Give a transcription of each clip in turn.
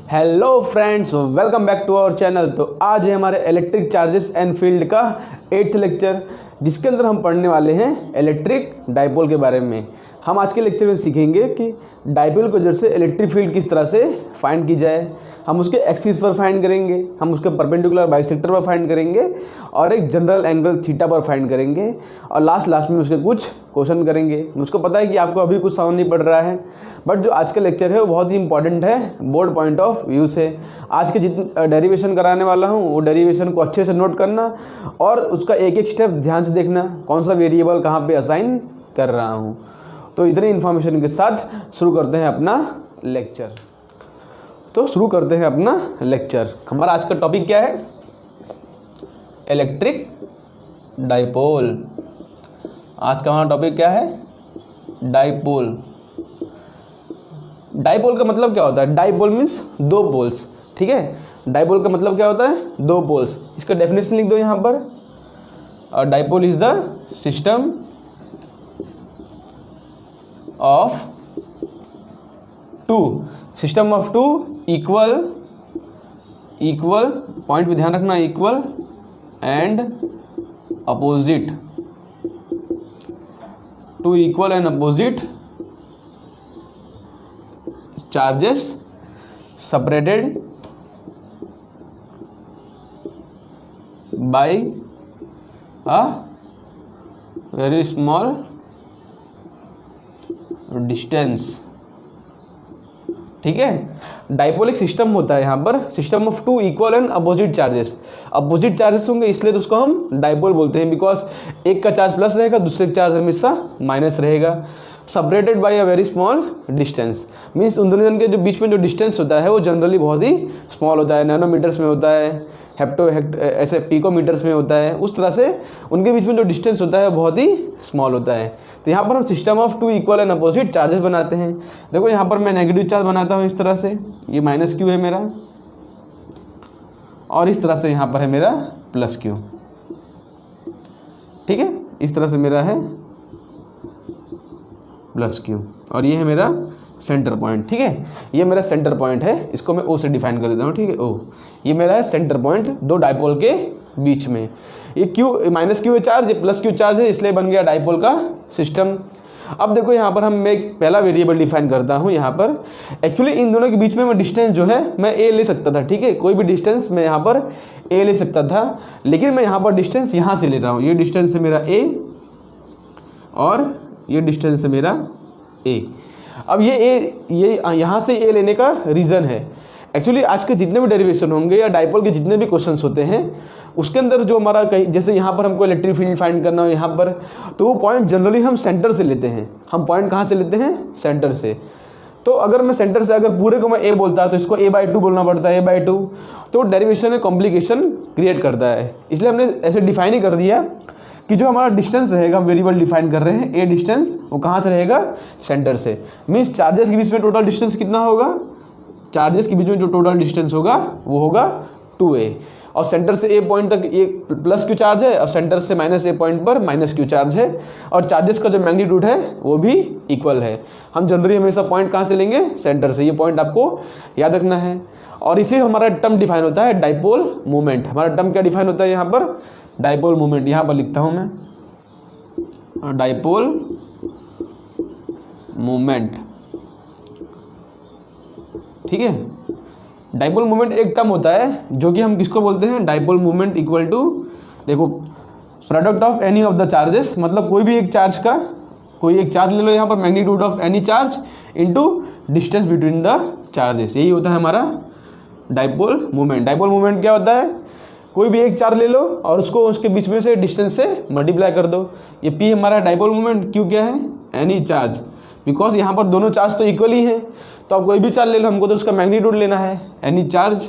Hello friends, welcome back to our channel. तो आज है हमारे इलेक्ट्रिक चार्जेस एंड फील्ड का 8th लेक्चर, जिसके अंदर हम पढ़ने वाले हैं इलेक्ट्रिक डाइपोल के बारे में। हम आज के लेक्चर में सीखेंगे कि डाइपोल को जैसे इलेक्ट्रिक फील्ड किस तरह से फाइंड की जाए। हम उसके एक्सिस पर फाइंड करेंगे, हम उसके परपेंडिकुलर बाइसेक्टर पर फाइंड करेंगे और एक जनरल एंगल थीटा पर फाइंड करेंगे और लास्ट में उसके कुछ क्वेश्चन करेंगे। मुझको पता है कि आपको अभी कुछ समझ नहीं पड़ रहा है, बट जो आज का लेक्चर है वो बहुत ही इंपॉर्टेंट है बोर्ड पॉइंट ऑफ व्यू से। आज के जितने डेरिवेशन कराने वाला हूँ वो डेरिवेशन को अच्छे से नोट करना और उसका एक एक स्टेप ध्यान से देखना, कौन सा वेरिएबल कहाँ पे असाइन कर रहा हूँ। तो इतनी इन्फॉर्मेशन के साथ शुरू करते हैं अपना लेक्चर। हमारा आज का टॉपिक क्या है? Electric dipole. आज का हमारा टॉपिक क्या है? डाइपोल। डाइपोल का मतलब क्या होता है? डाइपोल मीन्स दो पोल्स, ठीक है। डाइपोल का मतलब क्या होता है? दो पोल्स। इसका डेफिनेशन लिख दो यहाँ पर। और dipole is the system of two equal point पे ध्यान रखना, equal and opposite, two equal and opposite charges separated by a very small distance, ठीक है। डाइपोल एक सिस्टम होता है यहाँ पर, system of two equal and opposite charges. Opposite charges होंगे इसलिए तो उसको हम डाइपोल बोलते हैं, बिकॉज एक का चार्ज प्लस रहेगा, दूसरे का चार्ज हमेशा माइनस रहेगा। Separated by a very small distance means उन दोनों के जो बीच में जो डिस्टेंस होता है वो जनरली बहुत ही स्मॉल होता है, नैनोमीटर्स में होता है, ऐसे पिकोमीटर्स में होता है। उस तरह से उनके बीच में जो डिस्टेंस होता है बहुत ही स्मॉल होता है। तो यहाँ पर हम system of two equal and opposite charges बनाते हैं। देखो यहाँ पर मैं नेगेटिव चार्ज बनाता हूँ इस तरह से, ये माइनस क्यू है मेरा, और इस तरह से यहाँ पर है मेरा प्लस क्यू, ठीक है। इस तरह से मेरा है प्लस क्यू और ये है मेरा सेंटर पॉइंट, ठीक है। ये मेरा सेंटर पॉइंट है, इसको मैं ओ से डिफाइन कर देता हूँ, ठीक है। ओ ये मेरा है सेंटर पॉइंट दो डाइपोल के बीच में। ये क्यू माइनस क्यू है चार्ज, ये प्लस क्यू चार्ज है, इसलिए बन गया डाइपोल का सिस्टम। अब देखो यहाँ पर मैं एक पहला वेरिएबल डिफाइन करता हूँ। यहाँ पर एक्चुअली इन दोनों के बीच में मैं डिस्टेंस जो है मैं ए ले सकता था, ठीक है। कोई भी डिस्टेंस मैं यहाँ पर ए ले सकता था, लेकिन मैं यहाँ पर डिस्टेंस यहाँ से ले रहा हूँ। ये डिस्टेंस है मेरा ए और ये डिस्टेंस है मेरा ए। अब ये यहाँ से ए लेने का रीज़न है, एक्चुअली आज के जितने भी डेरिवेशन होंगे या डाइपोल के जितने भी क्वेश्चंस होते हैं उसके अंदर जो हमारा कहीं जैसे यहाँ पर हमको इलेक्ट्रिक फील्ड फाइंड करना हो यहाँ पर, तो वो पॉइंट जनरली हम सेंटर से लेते हैं। हम पॉइंट कहाँ से लेते हैं? सेंटर से। तो अगर मैं सेंटर से अगर पूरे को मैं ए बोलता तो इसको a/2 बोलना पड़ता है, a/2, तो डेरिवेशन में कॉम्प्लिकेशन क्रिएट करता है। इसलिए हमने ऐसे डिफाइन ही कर दिया कि जो हमारा डिस्टेंस रहेगा, हम वेरिएबल डिफाइन कर रहे हैं ए डिस्टेंस, वो कहाँ से रहेगा? सेंटर से। मीन्स चार्जेस के बीच में टोटल डिस्टेंस कितना होगा? चार्जेस के बीच में जो टोटल डिस्टेंस होगा वो होगा 2a, और सेंटर से ए पॉइंट तक ये प्लस क्यू चार्ज है और सेंटर से माइनस ए पॉइंट पर माइनस क्यू चार्ज है, और चार्जेस का जो मैग्नीट्यूड है वो भी इक्वल है। हम जनरली हमेशा पॉइंट कहाँ से लेंगे? सेंटर से। ये पॉइंट आपको याद रखना है। और इसी हमारा टर्म डिफाइन होता है डाइपोल मोमेंट। हमारा टर्म क्या डिफाइन होता है यहाँ पर? Dipole moment. यहाँ पर लिखता हूँ मैं डाइपोल मोमेंट, ठीक है। डाइपोल मोमेंट एक टर्म होता है जो कि हम किसको बोलते हैं? डाइपोल मोमेंट इक्वल टू, देखो, product of any of the charges, मतलब कोई भी एक चार्ज का कोई एक चार्ज ले लो यहाँ पर, magnitude of any charge into distance between the charges, यही होता है हमारा डाइपोल मोमेंट। डाइपोल मोमेंट क्या होता है? कोई भी एक चार्ज ले लो और उसको उसके बीच में से डिस्टेंस से मल्टीप्लाई कर दो। ये P हमारा डाइपोल मोमेंट, Q क्या है? एनी चार्ज, बिकॉज यहाँ पर दोनों चार्ज तो इक्वल ही हैं। तो आप कोई भी चार्ज ले लो, हमको तो उसका मैग्नीट्यूड लेना है, एनी चार्ज।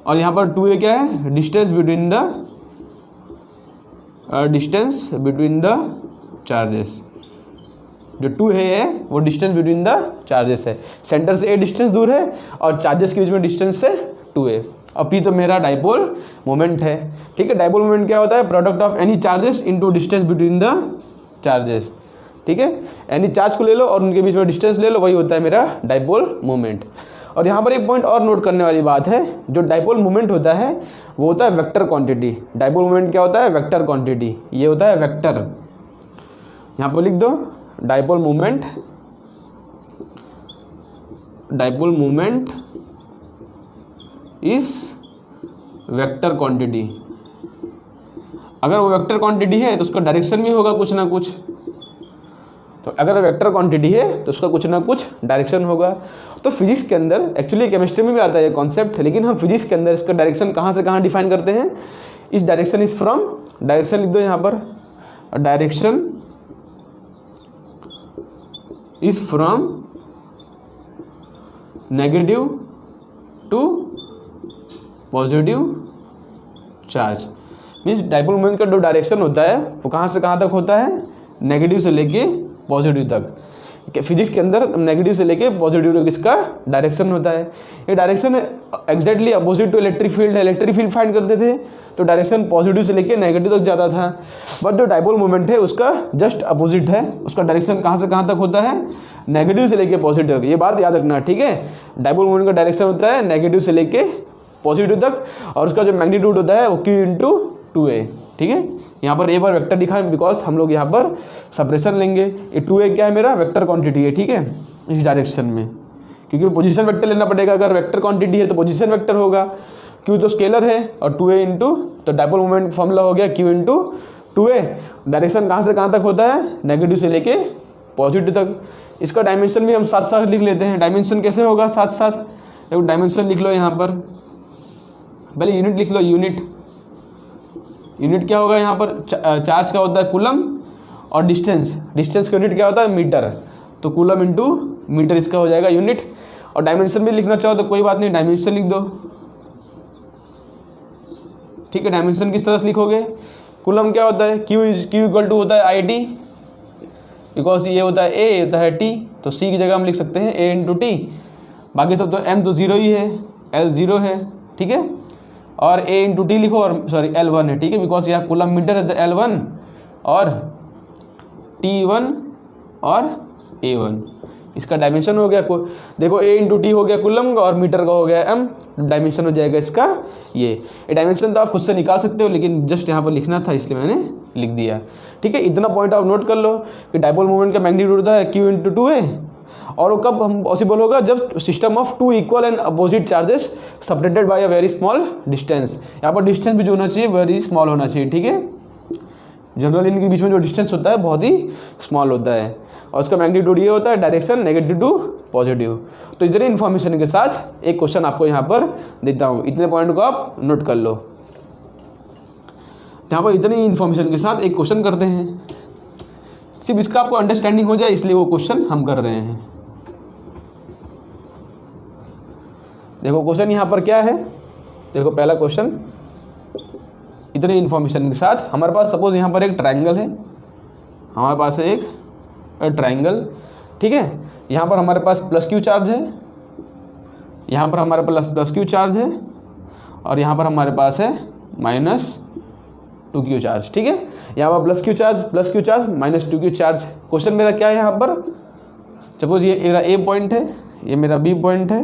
और यहाँ पर 2a क्या है? Distance between the charges. जो 2 है वो डिस्टेंस बिटवीन द चार्जेस है। सेंटर से a डिस्टेंस दूर है और चार्जेस के बीच में डिस्टेंस से 2a। अब P तो मेरा डाइपोल मोमेंट है, ठीक है। डाइपोल मोमेंट क्या होता है? Product of any charges into distance between the charges. ठीक है, एनी चार्ज को ले लो और उनके बीच में डिस्टेंस ले लो, वही होता है मेरा डाइपोल मोमेंट। और यहाँ पर एक पॉइंट और नोट करने वाली बात है, जो डाइपोल मोमेंट होता है वो होता है वेक्टर क्वांटिटी। डाइपोल मोमेंट क्या होता है? वेक्टर क्वांटिटी, ये होता है वेक्टर। यहाँ पर लिख दो dipole moment, dipole moment is vector quantity. अगर वो वेक्टर क्वांटिटी है तो उसका डायरेक्शन भी होगा कुछ ना कुछ। तो अगर वेक्टर क्वांटिटी है तो उसका कुछ ना कुछ डायरेक्शन होगा। तो फिजिक्स के अंदर, एक्चुअली केमिस्ट्री में भी आता है ये कॉन्सेप्ट, लेकिन हम फिजिक्स के अंदर इसका डायरेक्शन कहाँ से कहाँ डिफाइन करते हैं? इस डायरेक्शन इज फ्रॉम, डायरेक्शन लिख दो यहाँ पर, direction is from negative to positive charge. Means dipole moment का जो डायरेक्शन होता है वो कहाँ से कहाँ तक होता है? नेगेटिव से लेके पॉजिटिव तक। फिजिक्स के अंदर नेगेटिव से लेके पॉजिटिव तक इसका डायरेक्शन होता है। ये direction exactly opposite to electric field है। इलेक्ट्रिक फील्ड फाइंड करते थे तो डायरेक्शन पॉजिटिव से लेके नेगेटिव तक जाता था, बट जो डाइपोल मोमेंट है उसका जस्ट अपोजिट है। उसका डायरेक्शन कहाँ से कहाँ तक होता है? नेगेटिव से लेके पॉजिटिव तक। ये बात याद रखना, ठीक है। डाइपोल मोमेंट का डायरेक्शन होता है नेगेटिव से लेके पॉजिटिव तक, और उसका जो मैग्नीट्यूड होता है वो Q/2A, ठीक है। यहाँ पर ए बार वेक्टर लिखा है बिकॉज हम लोग यहाँ पर सेपरेशन लेंगे। ये 2A क्या है? मेरा वेक्टर क्वांटिटी है, ठीक है, इस डायरेक्शन में, क्योंकि पोजीशन वेक्टर लेना पड़ेगा। अगर वेक्टर क्वांटिटी है तो पोजीशन वेक्टर होगा। Q तो स्केलर है और 2A इंटू, तो डाइपोल मोमेंट फॉर्मूला हो गया Q/2A। डायरेक्शन कहाँ से कहाँ तक होता है? नेगेटिव से लेके पॉजिटिव तक। इसका डायमेंशन भी हम साथ साथ लिख लेते हैं। डायमेंशन कैसे होगा? साथ साथ एक डायमेंशन लिख लो यहाँ पर, पहले यूनिट लिख लो। यूनिट क्या होगा यहाँ पर? चार्ज का होता है कूलम, और डिस्टेंस का यूनिट क्या होता है? मीटर। तो कूलम इंटू मीटर इसका हो जाएगा यूनिट। और डायमेंशन भी लिखना चाहो तो कोई बात नहीं, डायमेंशन लिख दो, ठीक है। डायमेंशन किस तरह से लिखोगे? कूलम क्या होता है? Q इक्वल टू होता है IT, बिकॉज ये होता है A, ये होता है T, तो C की जगह हम लिख सकते हैं A इंटू T। बाकी सब तो M तो 0 ही है, L 0 है, ठीक है। और A इंटू T लिखो, और सॉरी L 1 है, ठीक है, बिकॉज यहाँ कूलम मीटर है तो L1 और T1 और A1। इसका डायमेंशन हो गया, देखो A इंटू T हो गया कूलम का, और मीटर का हो गया M, डायमेंशन हो जाएगा इसका ये डायमेंशन तो आप खुद से निकाल सकते हो, लेकिन जस्ट यहाँ पर लिखना था इसलिए मैंने लिख दिया, ठीक है। इतना पॉइंट आप नोट कर लो कि डाइपोल मोमेंट का मैग्नीट्यूड होता है Q/2A, और वो कब हम पॉसिबल होगा? जब system of 2 equal and opposite charges separated by a very small distance. यहाँ पर डिस्टेंस भी जो होना चाहिए वेरी स्मॉल होना चाहिए, ठीक है। जनरली इनके बीच में जो डिस्टेंस होता है बहुत ही स्मॉल होता है, और उसका मैग्नीट्यूड ये होता है डायरेक्शन नेगेटिव टू पॉजिटिव। तो इतने इन्फॉर्मेशन के साथ एक क्वेश्चन आपको यहाँ पर देता हूँ, इतने पॉइंट को आप नोट कर लो। यहाँ पर इतनी इन्फॉर्मेशन के साथ एक क्वेश्चन करते हैं, सिर्फ इसका आपको अंडरस्टैंडिंग हो जाए इसलिए वो क्वेश्चन हम कर रहे हैं। देखो क्वेश्चन यहाँ पर क्या है, देखो पहला क्वेश्चन, इतनी इन्फॉर्मेशन के साथ हमारे पास सपोज यहाँ पर एक ट्रायंगल है, हमारे पास है एक ट्रायंगल, ठीक है। यहाँ पर हमारे पास +Q चार्ज है, यहाँ पर हमारे पास +Q चार्ज है, और यहाँ पर हमारे पास है -2Q चार्ज, ठीक है। यहाँ पर +Q charge -2Q charge. Question मेरा क्या है यहाँ पर? सपोज ये मेरा A पॉइंट है, ये मेरा B पॉइंट है,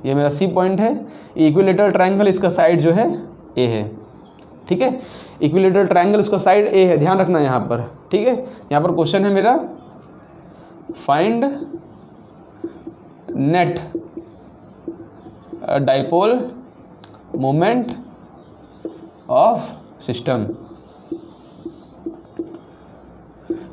ये मेरा C पॉइंट है। इक्विलेटरल ट्रायंगल, इसका साइड जो है A है, ठीक है। इक्विलेटरल ट्रायंगल, इसका साइड A है, ध्यान रखना यहाँ पर, ठीक है। यहाँ पर क्वेश्चन है मेरा find net dipole moment of system.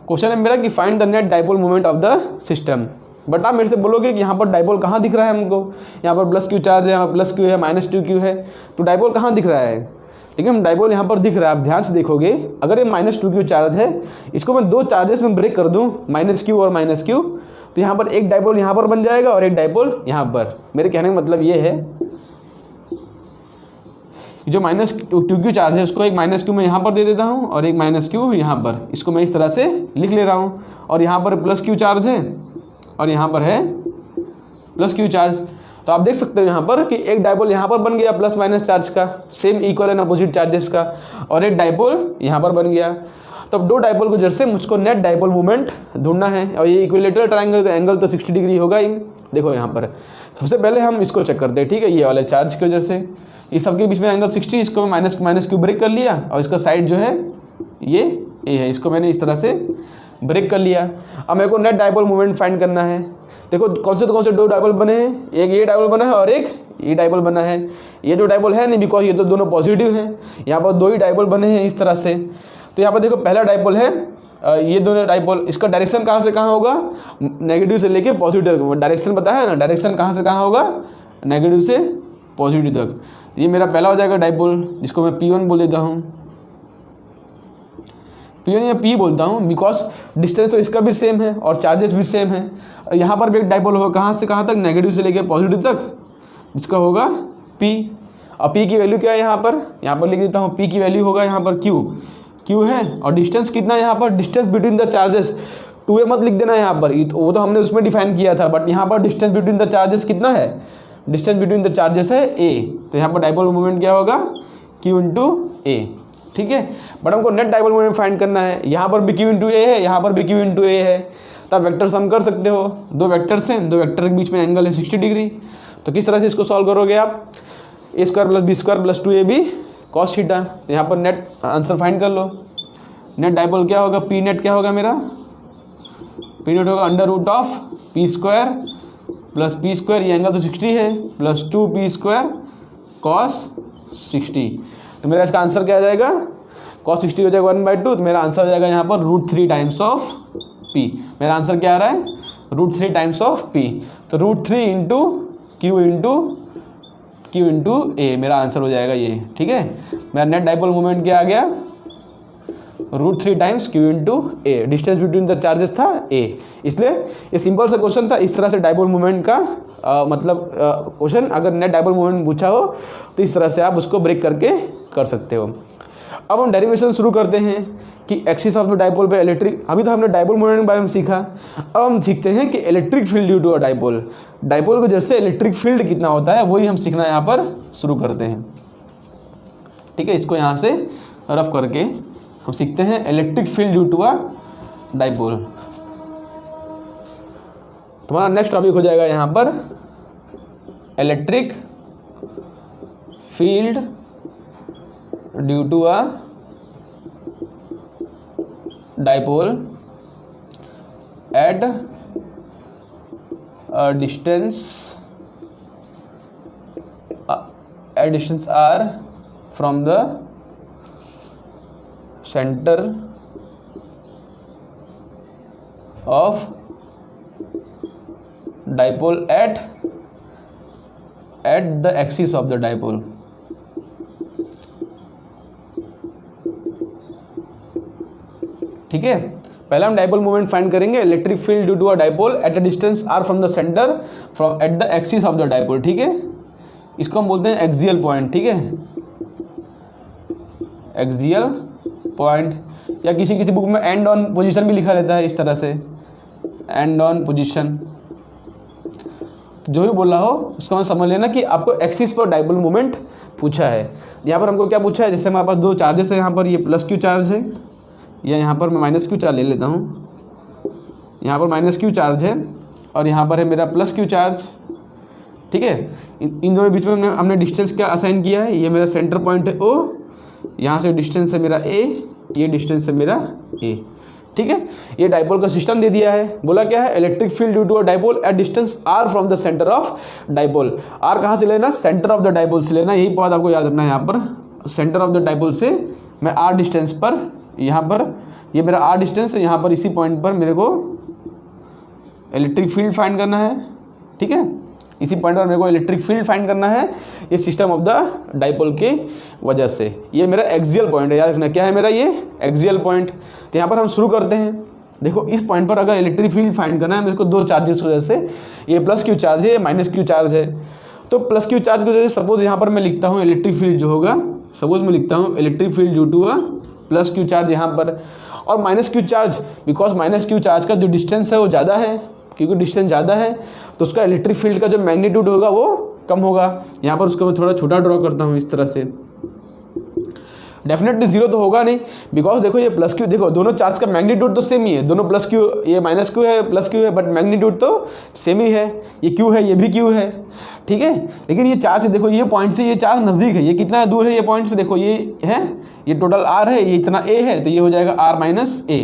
Question है मेरा कि find the net dipole moment of the system. But आप मेरे से बोलोगे कि यहाँ पर डाइपोल कहाँ दिख रहा है हमको? यहाँ पर +Q चार्ज है, यहाँ पर +Q है, -2Q है, तो डाइपोल कहाँ दिख रहा है? लेकिन डाइपोल यहाँ पर दिख रहा है। आप ध्यान से देखोगे, अगर ये -2Q चार्ज है, इसको मैं 2 चार्जेस में ब्रेक कर दूँ, -Q और -Q, तो यहाँ पर एक डाइपोल यहाँ पर बन जाएगा और एक डाइपोल यहाँ पर। मेरे कहने का मतलब ये है जो -2Q चार्ज है उसको एक -Q मैं यहाँ पर दे देता हूँ और एक -Q यहाँ पर, इसको मैं इस तरह से लिख ले रहा हूँ। और यहाँ पर +Q चार्ज है और यहाँ पर है +Q चार्ज। तो आप देख सकते हो यहाँ पर कि एक डाइपोल यहाँ पर बन गया +- चार्ज का, same equal and opposite charges का, और एक डाइपोल यहाँ पर बन गया। तो अब दो डाइपोल को जैसे मुझको नेट डाइपोल मोमेंट ढूंढना है, और ये इक्विलेटरल ट्रायंगल, एंगल तो 60 डिग्री होगा ही। देखो यहाँ पर सबसे पहले हम इसको चेक करते हैं, ठीक है। ये वाले चार्ज की वजह से इस सबके बीच में एंगल 60, इसको माइनस माइनस क्यू ब्रेक कर लिया, और इसका साइड जो है ये ए है, इसको मैंने इस तरह से ब्रेक कर लिया। अब मेरे को नेट डाइपोल मोमेंट फाइंड करना है। देखो कौन से दो डाइपोल बने हैं, एक ये डाइपोल बना है और एक ये डाइपोल बना है। ये जो डाइपोल है नहीं, बिकॉज ये तो दोनों पॉजिटिव हैं, यहाँ पर दो ही डाइपोल बने हैं इस तरह से। तो यहाँ पर देखो पहला डाइपोल है, ये दोनों डाइपोल, इसका डायरेक्शन कहाँ से कहाँ होगा, नेगेटिव से लेके पॉजिटिव डायरेक्शन पता है ना, डायरेक्शन कहाँ से कहाँ होगा, नेगेटिव से पॉजिटिव तक। ये मेरा पहला हो जाएगा डाइपोल, जिसको मैं P1 बोल देता हूँ, P1 या P बोलता हूँ, बिकॉज डिस्टेंस तो इसका भी सेम है और चार्जेस भी सेम है। यहाँ पर भी एक डाइपोल होगा, कहाँ से कहाँ तक, नेगेटिव से लेके पॉजिटिव तक, जिसका होगा P। अब P की वैल्यू क्या है यहाँ पर लिख देता हूँ, P की वैल्यू होगा यहाँ पर Q है, और डिस्टेंस कितना है यहाँ पर, distance between the charges 2a मत लिख देना यहाँ पर, वो तो हमने उसमें डिफाइन किया था, बट यहाँ पर डिस्टेंस बिटवीन द चार्जेस कितना है, डिस्टेंस बिटवीन द चार्जेस है a। तो यहाँ पर डाइपोल मोमेंट क्या होगा, Q इंटू ए, ठीक है। बट हमको नेट डाइपोल मोमेंट फाइंड करना है, यहाँ पर भी Q इंटू ए है, यहाँ पर भी Q इंटू ए है। तो आप वेक्टर सम कर सकते हो, दो वेक्टर्स हैं, दो वेक्टर के बीच में एंगल है 60 डिग्री। तो किस तरह से इसको सॉल्व करोगे आप, a square plus B square plus 2ab cos theta. यहाँ पर नेट आंसर फाइंड कर लो। नेट डाइपोल क्या होगा, P नेट क्या होगा मेरा, P नेट होगा under root of P square plus P square, ये एंगल तो 60 है, प्लस 2P स्क्वायर कॉस 60। तो मेरा इसका आंसर क्या आ जाएगा, कॉस 60 हो जाएगा 1/2, तो मेरा आंसर हो जाएगा यहाँ पर √3 टाइम्स ऑफ P। मेरा आंसर क्या आ रहा है, √3 टाइम्स ऑफ P। तो √3 इंटू Q इंटू ए मेरा आंसर हो जाएगा ये, ठीक है। मेरा नेट डाइपोल मोमेंट क्या आ गया, √3 times Q into A, distance between the charges था a, इसलिए ये सिंपल सा क्वेश्चन था। इस तरह से डाइपोल मोमेंट का मतलब क्वेश्चन अगर नेट डाइपोल मोमेंट पूछा हो तो इस तरह से आप उसको ब्रेक करके कर सकते हो। अब हम डेरिवेशन शुरू करते हैं कि एक्सिस ऑफ द डाइपोल पे इलेक्ट्रिक, अभी तो हमने डाइपोल मोमेंट के बारे में सीखा, अब हम सीखते हैं कि electric field due to a dipole, dipole को जैसे इलेक्ट्रिक फील्ड कितना होता है वही हम सीखना यहाँ पर शुरू करते हैं, ठीक है। इसको यहाँ से रफ करके हम सीखते हैं electric field due to a dipole. तुम्हारा नेक्स्ट टॉपिक हो जाएगा यहाँ पर electric field due to a dipole at distance r from the center of dipole at the axis of the dipole। ठीक है, पहले हम डाइपोल मोमेंट फाइंड करेंगे, electric field due to a dipole at a distance r from the centre from at the axis of the dipole. ठीक है, इसको हम बोलते हैं एक्सियल पॉइंट। ठीक है, एक्सियल पॉइंट, या किसी किसी बुक में एंड ऑन पोजीशन भी लिखा रहता है इस तरह से, एंड ऑन पोजीशन। जो भी बोला हो उसको हम समझ लेना कि आपको एक्सिस पर डाइपोल मोमेंट पूछा है। यहाँ पर हमको क्या पूछा है, जैसे हमारे पास दो चार्जेस है, यहाँ पर ये प्लस क्यू चार्ज है, या यहाँ पर मैं माइनस क्यू चार्ज ले लेता हूँ, यहाँ पर माइनस क्यू चार्ज है और यहाँ पर है मेरा प्लस क्यू चार्ज। ठीक है, इन दोनों बीच में हमने डिस्टेंस क्या असाइन किया है, ये मेरा सेंटर पॉइंट है O, यहाँ से डिस्टेंस है मेरा A, ये डिस्टेंस है मेरा A। ठीक है, ये डाइपोल का सिस्टम दे दिया है। बोला क्या है, electric field due to a dipole at distance r from the centre of dipole. r कहाँ से लेना, सेंटर ऑफ द डाइपोल से लेना, यही बात आपको याद रखना है। यहाँ पर सेंटर ऑफ द डाइपोल से मैं r डिस्टेंस पर, यहाँ पर ये मेरा r डिस्टेंस है, यहाँ पर इसी पॉइंट पर मेरे को इलेक्ट्रिक फील्ड फाइंड करना है। ठीक है, इसी पॉइंट पर मेरे को इलेक्ट्रिक फील्ड फाइंड करना है, ये सिस्टम ऑफ द डाइपोल के वजह से। ये मेरा एक्सियल पॉइंट है, याद रखना क्या है मेरा ये एक्सियल पॉइंट। तो यहाँ पर हम शुरू करते हैं। देखो इस पॉइंट पर अगर इलेक्ट्रिक फील्ड फाइंड करना है मेरे को, दो चार्जेस की वजह से, ये प्लस क्यू चार्ज है, ये माइनस क्यू चार्ज है। तो प्लस क्यू चार्ज की वजह से सपोज यहाँ पर मैं लिखता हूँ इलेक्ट्रिक फील्ड जो होगा, सपोज मैं लिखता हूँ electric field due to a plus Q charge यहाँ पर, और minus Q charge because minus Q charge का जो डिस्टेंस है वो ज़्यादा है, क्योंकि डिस्टेंस ज़्यादा है तो उसका इलेक्ट्रिक फील्ड का जो मैग्नीट्यूड होगा वो कम होगा। यहाँ पर उसको मैं थोड़ा छोटा ड्रॉ करता हूँ इस तरह से। डेफिनेटली जीरो तो होगा नहीं, बिकॉज देखो ये प्लस क्यू, देखो दोनों चार्ज का मैग्नीट्यूड तो सेम ही है, दोनों प्लस क्यू, ये माइनस क्यू है प्लस क्यू है, बट मैग्नीट्यूड तो सेम ही है, ये क्यू है ये भी क्यू है, ठीक है। लेकिन ये चार्ज देखो ये पॉइंट से ये चार्ज नज़दीक है, ये कितना दूर है ये पॉइंट से, देखो ये है, ये टोटल आर है, ये इतना ए है, तो ये हो जाएगा आर माइनस ए।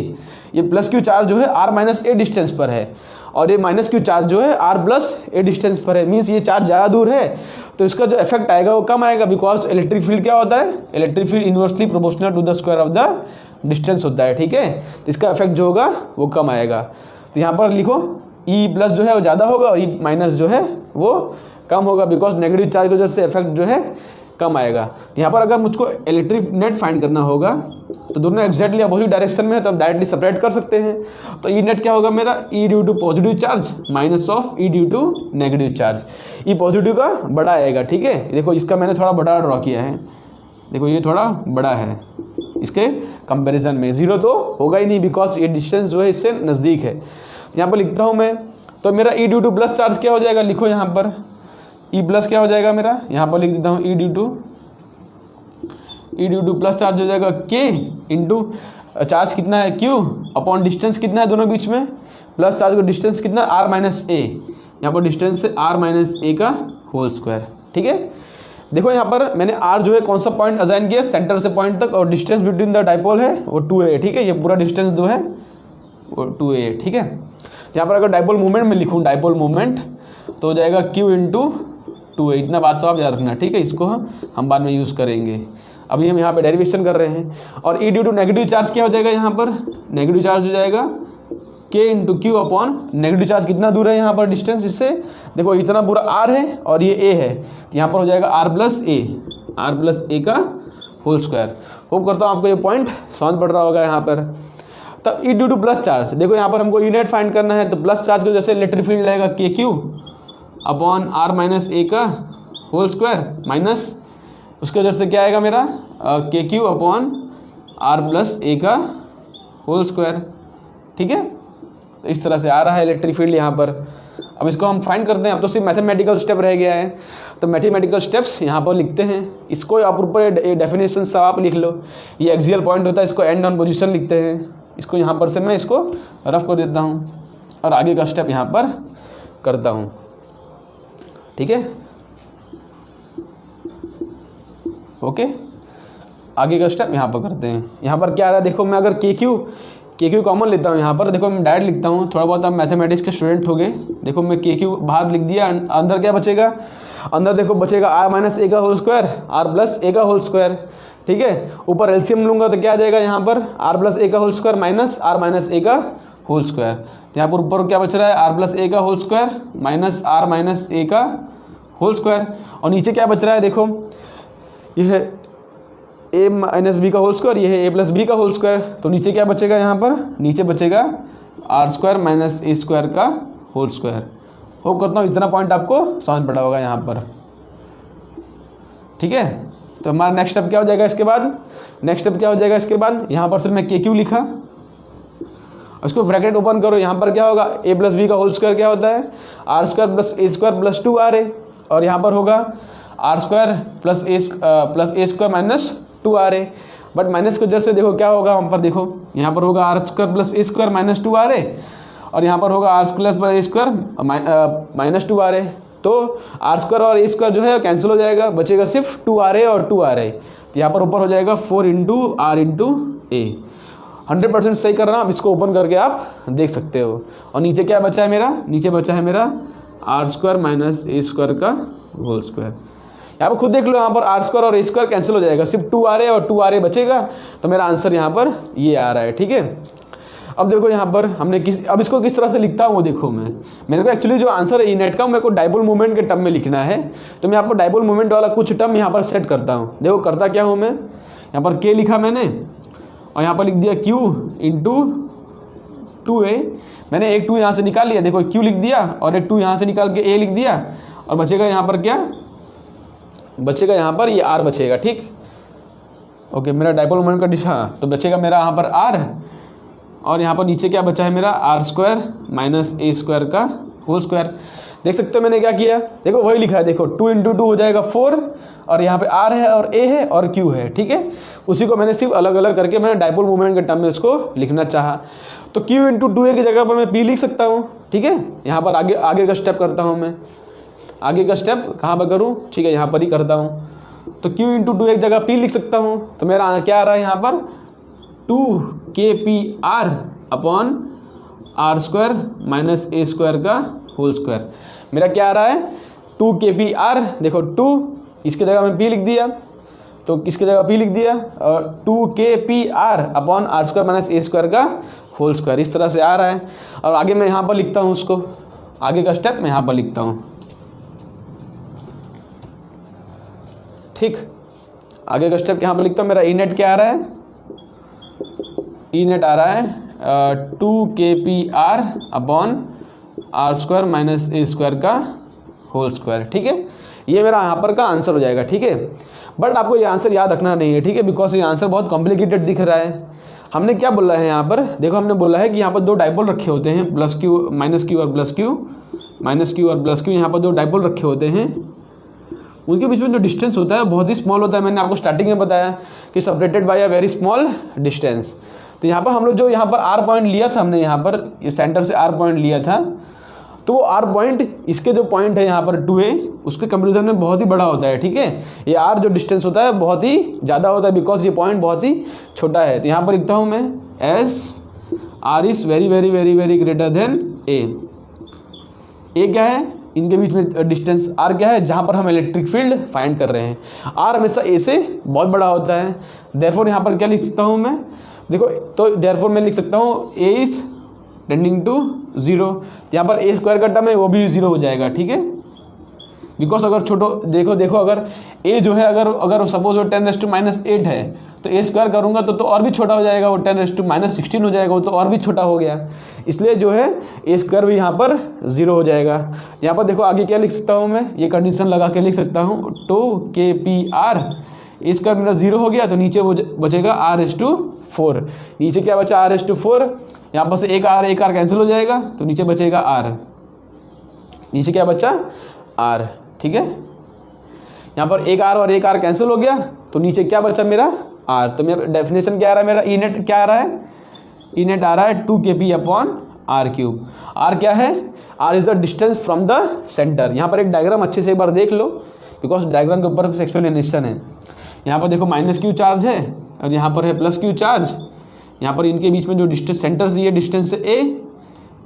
ये प्लस क्यू चार्ज जो है आर माइनस ए डिस्टेंस पर है, और ये माइनस क्यू चार्ज जो है आर प्लस ए डिस्टेंस पर है, मीन्स ये चार्ज ज़्यादा दूर है, तो इसका जो इफेक्ट आएगा वो कम आएगा, बिकॉज इलेक्ट्रिक फील्ड क्या होता है, electric field inversely proportional to the square of the distance होता है, ठीक है। तो इसका इफेक्ट जो होगा वो कम आएगा। तो यहाँ पर लिखो ई प्लस जो है वो ज़्यादा होगा और ई माइनस जो है वो कम होगा, बिकॉज नेगेटिव चार्ज की वजह से इफेक्ट जो है कम आएगा। तो यहाँ पर अगर मुझको इलेक्ट्रिक नेट फाइंड करना होगा तो दोनों एक्जैक्टली अपोजिट डायरेक्शन में है, तो हम डायरेक्टली सेपरेट कर सकते हैं। तो ई नेट क्या होगा मेरा, E due to positive charge minus of E due to negative charge. E positive का बड़ा आएगा, ठीक है। देखो इसका मैंने थोड़ा बड़ा ड्रॉ किया है, देखो ये थोड़ा बड़ा है इसके कंपैरिजन में, जीरो तो होगा ही नहीं बिकॉज ये डिस्टेंस जो है इससे नज़दीक है। यहाँ पर लिखता हूँ मैं, तो मेरा E due two plus charge क्या हो जाएगा, लिखो यहाँ पर ई प्लस क्या हो जाएगा मेरा, यहाँ पर लिख देता हूँ ई ड्यू टू प्लस चार्ज हो जाएगा के इंटू चार्ज कितना है क्यू अपॉन डिस्टेंस कितना है दोनों बीच में, प्लस चार्ज का डिस्टेंस कितना आर माइनस ए, यहाँ पर डिस्टेंस है आर माइनस ए का होल स्क्वायर, ठीक है। देखो यहाँ पर मैंने आर जो है कौन सा पॉइंट असाइन किया, सेंटर से पॉइंट तक, और डिस्टेंस बिटवीन द डाइपोल है वो 2a, ठीक है। ये पूरा डिस्टेंस जो है वो 2a, ठीक है। यहाँ पर अगर डाइपोल मूवमेंट में लिखूँ, डाइपोल मूवमेंट तो हो जाएगा q इंटू 2a, इतना बात तो आप याद रखना, ठीक है। इसको हम बाद में यूज़ करेंगे, अभी हम यहाँ पे डेरिवेशन कर रहे हैं। और ई ड्यू टू नेगेटिव चार्ज क्या हो जाएगा, यहाँ पर नेगेटिव चार्ज हो जाएगा के into Q upon negative charge कितना दूर है यहाँ पर डिस्टेंस इससे, देखो इतना पूरा आर है और ये ए है, तो यहाँ पर हो जाएगा आर प्लस ए का होल स्क्वायर। होप करता हूँ आपको ये पॉइंट समझ पड़ रहा होगा यहाँ पर। तब ई ड्यू टू प्लस चार्ज, देखो यहाँ पर हमको ई नेट फाइंड करना है, तो प्लस चार्ज को जैसे इलेक्ट्रिक फील्ड रहेगा के Q upon are minus A का होल स्क्वायर माइनस उसके वजह से क्या आएगा मेरा K Q upon are plus A का होल स्क्वायर, ठीक है। तो इस तरह से आ रहा है इलेक्ट्रिक फील्ड यहाँ पर। अब इसको हम फाइंड करते हैं, अब तो सिर्फ मैथमेटिकल स्टेप रह गया है, तो मैथमेटिकल स्टेप्स यहाँ पर लिखते हैं। इसको आप ऊपर डेफिनेशन सब आप लिख लो, ये एक्सियल पॉइंट होता है, इसको एंड ऑन पोजीशन लिखते हैं। इसको यहाँ पर से मैं इसको रफ कर देता हूँ और आगे का स्टेप यहाँ पर करता हूँ, ठीक है। ओके, आगे का स्टेप यहाँ पर करते हैं। यहाँ पर क्या आ रहा है, देखो मैं अगर के क्यू कॉमन लेता हूँ, यहाँ पर देखो मैं डायरेक्ट लिखता हूँ, थोड़ा बहुत आप मैथमेटिक्स के स्टूडेंट हो गए। देखो मैं के क्यू बाहर लिख दिया, अंदर क्या बचेगा, अंदर देखो बचेगा आर माइनस ए का whole square, are plus A का होल स्क्वायर, ठीक है। ऊपर एलसीएम लूँगा तो क्या आ जाएगा यहाँ पर आर प्लस ए का whole square minus R minus A का होल स्क्वायर। तो यहाँ पर ऊपर क्या बच रहा है, आर प्लस ए का whole square minus R minus A का होल स्क्वायर, और नीचे क्या बच रहा है, देखो यह है ए माइनस बी का होल स्क्वायर, ये है ए प्लस बी का होल स्क्वायर। तो नीचे क्या बचेगा, यहाँ पर नीचे बचेगा R square minus A square का होल स्क्वायर। होप करता हूँ इतना पॉइंट आपको समझ पड़ा होगा यहाँ पर, ठीक है। तो हमारा नेक्स्ट स्टेप क्या हो जाएगा इसके बाद, नेक्स्ट स्टेप क्या हो जाएगा इसके बाद, यहाँ पर सिर्फ मैं के क्यू लिखा, उसको ब्रैकेट ओपन करो, यहाँ पर क्या होगा ए प्लस बी का होल स्क्वायर क्या होता है R square plus A square plus 2 RA, और यहाँ पर होगा R square plus A square minus 2 RA। But minus की वजह से देखो क्या होगा, हम पर देखो यहाँ पर होगा R square plus A square minus 2 RA, और यहाँ पर होगा R square plus A square minus 2 RA। तो आर स्क्वायर और ए स्क्वायर जो है कैंसिल हो जाएगा, बचेगा सिर्फ 2 RA और 2 RA। तो यहाँ पर ऊपर हो जाएगा 4 इंटू आर इंटू ए। 100% सही कर रहा हूँ, अब इसको ओपन करके आप देख सकते हो। और नीचे क्या बचा है मेरा, नीचे बचा है मेरा R square minus A square का होल स्क्वायर। यहाँ पर खुद देख लो, यहाँ पर आर स्क्वायर और ए स्क्वायर कैंसिल हो जाएगा, सिर्फ 2 RA और 2 RA बचेगा। तो मेरा आंसर यहाँ पर ये आ रहा है, ठीक है। अब देखो यहाँ पर हमने अब इसको किस तरह से लिखता हूँ, वो देखो मेरे को एक्चुअली जो आंसर है ई नेट का मेरे को डाइपोल मूवमेंट के टर्म में लिखना है। तो मैं आपको डाइपोल मूवमेंट वाला कुछ टर्म यहाँ पर सेट करता हूँ। देखो करता क्या हूँ मैं, यहाँ पर के लिखा मैंने और यहाँ पर लिख दिया q इंटू 2a। मैंने एक 2 यहाँ से निकाल लिया, देखो q लिख दिया और एक 2 यहाँ से निकाल के a लिख दिया, और बचेगा यहाँ पर क्या बचेगा, यहाँ पर ये r बचेगा, ठीक। ओके, मेरा डाइपोल मोमेंट का दिशा तो बचेगा मेरा यहाँ पर r, और यहाँ पर नीचे क्या बचा है मेरा R square minus A square का होल स्क्वायर। देख सकते हो मैंने क्या किया, देखो वही लिखा है, देखो 2 × 2 हो जाएगा 4, और यहाँ पे R है और A है और Q है, ठीक है। उसी को मैंने सिर्फ अलग अलग करके मैंने डाइपोल मोमेंट के टर्म में इसको लिखना चाहा। तो Q × 2A की जगह पर मैं P लिख सकता हूँ, ठीक है। यहाँ पर आगे का स्टेप करता हूँ मैं, आगे का स्टेप कहाँ पर करूँ, ठीक है, यहाँ पर ही करता हूँ। तो Q × 2A की जगह P लिख सकता हूँ। तो मेरा क्या आ रहा है यहाँ पर 2kPr upon R² minus A² का होल स्क्वायर। मेरा क्या आ रहा है 2kPr, देखो 2 इसकी जगह मैं P लिख दिया, तो इसकी जगह P लिख दिया, और 2kPr upon R² minus A² का होल स्क्वायर, इस तरह से आ रहा है। और आगे मैं यहाँ पर लिखता हूँ उसको, आगे का स्टेप मैं यहाँ पर लिखता हूँ, ठीक। आगे का स्टेप यहाँ पर लिखता हूँ। मेरा ई नेट क्या आ रहा है, ई नेट आ रहा है 2kPr upon R² minus A² का होल स्क्वायर, ठीक है। ये मेरा यहाँ पर का आंसर हो जाएगा, ठीक है। बट आपको ये आंसर याद रखना नहीं है, ठीक है, बिकॉज ये आंसर बहुत कॉम्प्लिकेटेड दिख रहा है। हमने क्या बोला है यहाँ पर, देखो हमने बोला है कि यहाँ पर 2 डाइपोल रखे होते हैं, +q माइनस q और +q, माइनस q और +q, यहाँ पर 2 डाइपोल रखे होते हैं। उनके बीच में जो डिस्टेंस होता है बहुत ही स्मॉल होता है। मैंने आपको स्टार्टिंग में बताया कि separated by a very small distance. तो यहाँ पर हम लोग जो यहाँ पर R पॉइंट लिया था, हमने यहाँ पर ये सेंटर से R पॉइंट लिया था, तो वो R पॉइंट इसके जो पॉइंट है यहाँ पर 2A, उसके कंपेरिजन में बहुत ही बड़ा होता है, ठीक है। ये R जो डिस्टेंस होता है बहुत ही ज़्यादा होता है, बिकॉज ये पॉइंट बहुत ही छोटा है। तो यहाँ पर लिखता हूँ मैं as R is very very very very greater than A। A क्या है, इनके बीच में डिस्टेंस R क्या है, जहाँ पर हम इलेक्ट्रिक फील्ड फाइंड कर रहे हैं। R हमेशा A से बहुत बड़ा होता है। देयरफॉर यहाँ पर क्या लिख सकता हूँ मैं, देखो, तो देयरफॉर मैं लिख सकता हूँ A इज़ टेंडिंग टू 0। यहाँ पर A² का टर्म है वो भी 0 हो जाएगा, ठीक है। बिकॉज अगर देखो अगर A जो है, अगर सपोज वो 10⁻⁸ है, तो A² करूँगा तो और भी छोटा हो जाएगा, वो 10⁻16 हो जाएगा, वो तो और भी छोटा हो गया। इसलिए जो है A² भी यहाँ पर 0 हो जाएगा। यहाँ पर देखो आगे क्या लिख सकता हूँ मैं, ये कंडीशन लगा के लिख सकता हूँ 2kPr, A² मेरा 0 हो गया, तो नीचे वो बचेगा R⁴। नीचे क्या बचा R⁴, यहाँ पर से एक R कैंसिल हो जाएगा, तो नीचे बचेगा R, नीचे क्या बचा R, ठीक है। यहाँ पर एक R और एक R कैंसिल हो गया, तो नीचे क्या बचा मेरा R। तो मेरा डेफिनेशन क्या आ रहा है, मेरा ई नेट क्या आ रहा है, ई नेट आ रहा है 2kP अपॉन R³। R क्या है, R is the distance from the centre. यहाँ पर एक डायग्राम अच्छे से एक बार देख लो, बिकॉज डायग्राम के ऊपर एक्सप्लेनेशन है। यहाँ पर देखो -q चार्ज है और यहाँ पर है +q चार्ज। यहाँ पर इनके बीच में जो डिस्टेंस सेंटर से ये डिस्टेंस है A।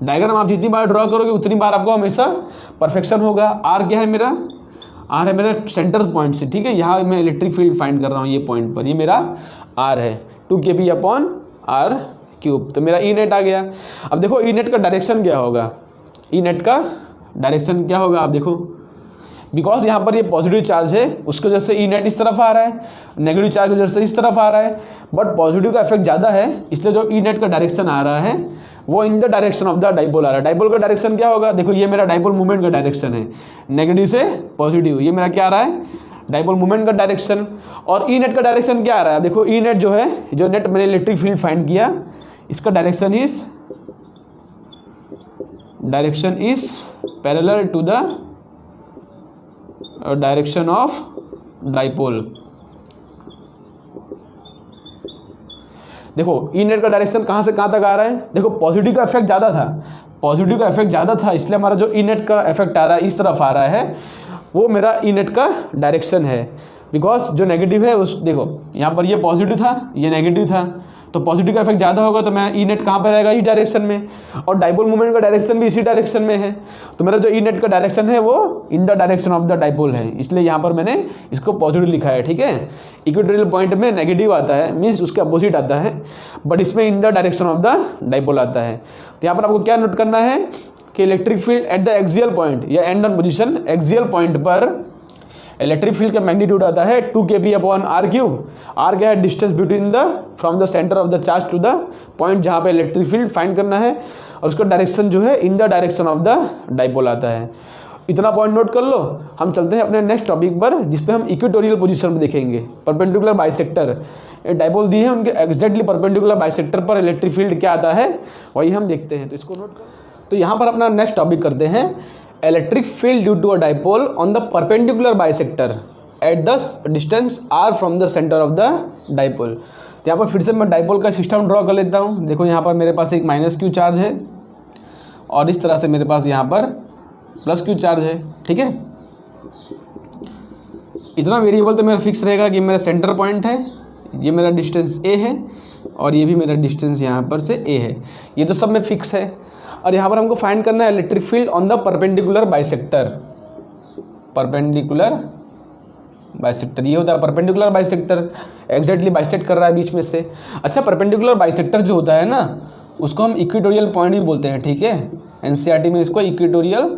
डायग्राम आप जितनी बार ड्रॉ करोगे उतनी बार आपको हमेशा परफेक्शन होगा। R क्या है मेरा, R है मेरा सेंटर पॉइंट से, ठीक है। यहाँ मैं इलेक्ट्रिक फील्ड फाइंड कर रहा हूँ, ये पॉइंट पर, ये मेरा R है 2kP अपॉन R³। तो मेरा ई नेट आ गया। अब देखो ई नेट का डायरेक्शन क्या होगा, ई नेट का डायरेक्शन क्या होगा, आप देखो, बिकॉज यहाँ पर ये पॉजिटिव चार्ज है, उसकी वजह से ई नेट इस तरफ आ रहा है, नेगेटिव चार्ज की वजह से इस तरफ आ रहा है, बट पॉजिटिव का इफेक्ट ज़्यादा है, इसलिए जो ई नेट का डायरेक्शन आ रहा है वो in the direction of the dipole आ रहा है। डाइपोल का डायरेक्शन क्या होगा, देखो ये मेरा डाइपोल मूवमेंट का डायरेक्शन है, नेगेटिव से पॉजिटिव, ये मेरा क्या आ रहा है डाइपोल मूवमेंट का डायरेक्शन। और ई नेट का डायरेक्शन क्या आ रहा है, देखो ई नेट जो है, जो नेट मैंने इलेक्ट्रिक फील्ड फाइंड किया, इसका direction is parallel to the direction of dipole. देखो ई नेट का डायरेक्शन कहाँ से कहाँ तक आ रहा है, देखो पॉजिटिव का इफेक्ट ज़्यादा था, इसलिए हमारा जो ई नेट का इफेक्ट आ रहा है इस तरफ आ रहा है, वो मेरा ई नेट का डायरेक्शन है। बिकॉज जो नेगेटिव है उस, देखो यहाँ पर ये पॉजिटिव था, ये नेगेटिव था, तो पॉजिटिव का इफेक्ट ज़्यादा होगा, तो मैं ई नेट कहाँ पर रहेगा, इस डायरेक्शन में, और डाइपोल मूवमेंट का डायरेक्शन भी इसी डायरेक्शन में है। तो मेरा जो ई नेट का डायरेक्शन है वो in the direction of the dipole है, इसलिए यहाँ पर मैंने इसको पॉजिटिव लिखा है, ठीक है। इक्वेटोरियल पॉइंट में नेगेटिव आता है, मीन्स उसके अपोजिट आता है, बट इसमें इन the direction of the dipole आता है। तो यहाँ पर आपको क्या नोट करना है कि electric field at the axial point या end on position, axial point पर इलेक्ट्रिक फील्ड का मैग्नीट्यूड आता है 2kP अपॉन R³। R क्या है, distance between the from the centre of the charge to the point जहाँ पे इलेक्ट्रिक फील्ड फाइंड करना है, और उसका डायरेक्शन जो है इन the direction of the dipole आता है। इतना पॉइंट नोट कर लो। हम चलते हैं अपने नेक्स्ट टॉपिक पर, जिसपे हम इक्वेटोरियल पोजीशन में देखेंगे, परपेंडिकुलर बाइसेक्टर। डाइपोल दिए हैं, उनके एग्जैक्टली परपेंडिकुलर बाइसेक्टर पर इलेक्ट्रिक फील्ड क्या आता है वही हम देखते हैं, तो इसको नोट कर। तो यहाँ पर अपना नेक्स्ट टॉपिक करते हैं electric field due to a dipole on the perpendicular bisector at the distance r from the centre of the dipole. तो यहाँ पर फिर से मैं डाइपोल का सिस्टम ड्रॉ कर लेता हूँ। देखो यहाँ पर मेरे पास एक -q चार्ज है और इस तरह से मेरे पास यहाँ पर +q चार्ज है, ठीक है। इतना वेरिएबल तो मेरा फिक्स रहेगा कि मेरा सेंटर पॉइंट है, ये मेरा डिस्टेंस a है और ये भी मेरा डिस्टेंस यहाँ पर से a है, ये तो सब में फिक्स है। और यहाँ पर हमको फाइंड करना है electric field on the perpendicular bisector. Perpendicular bisector ये होता है, परपेंडिकुलर बाइसेक्टर एग्जैक्टली बाइसेक्ट कर रहा है बीच में से। अच्छा, परपेंडिकुलर बाइसेक्टर जो होता है ना, उसको हम इक्वेटोरियल पॉइंट भी बोलते हैं, ठीक है। एनसीईआरटी में इसको इक्वेटोरियल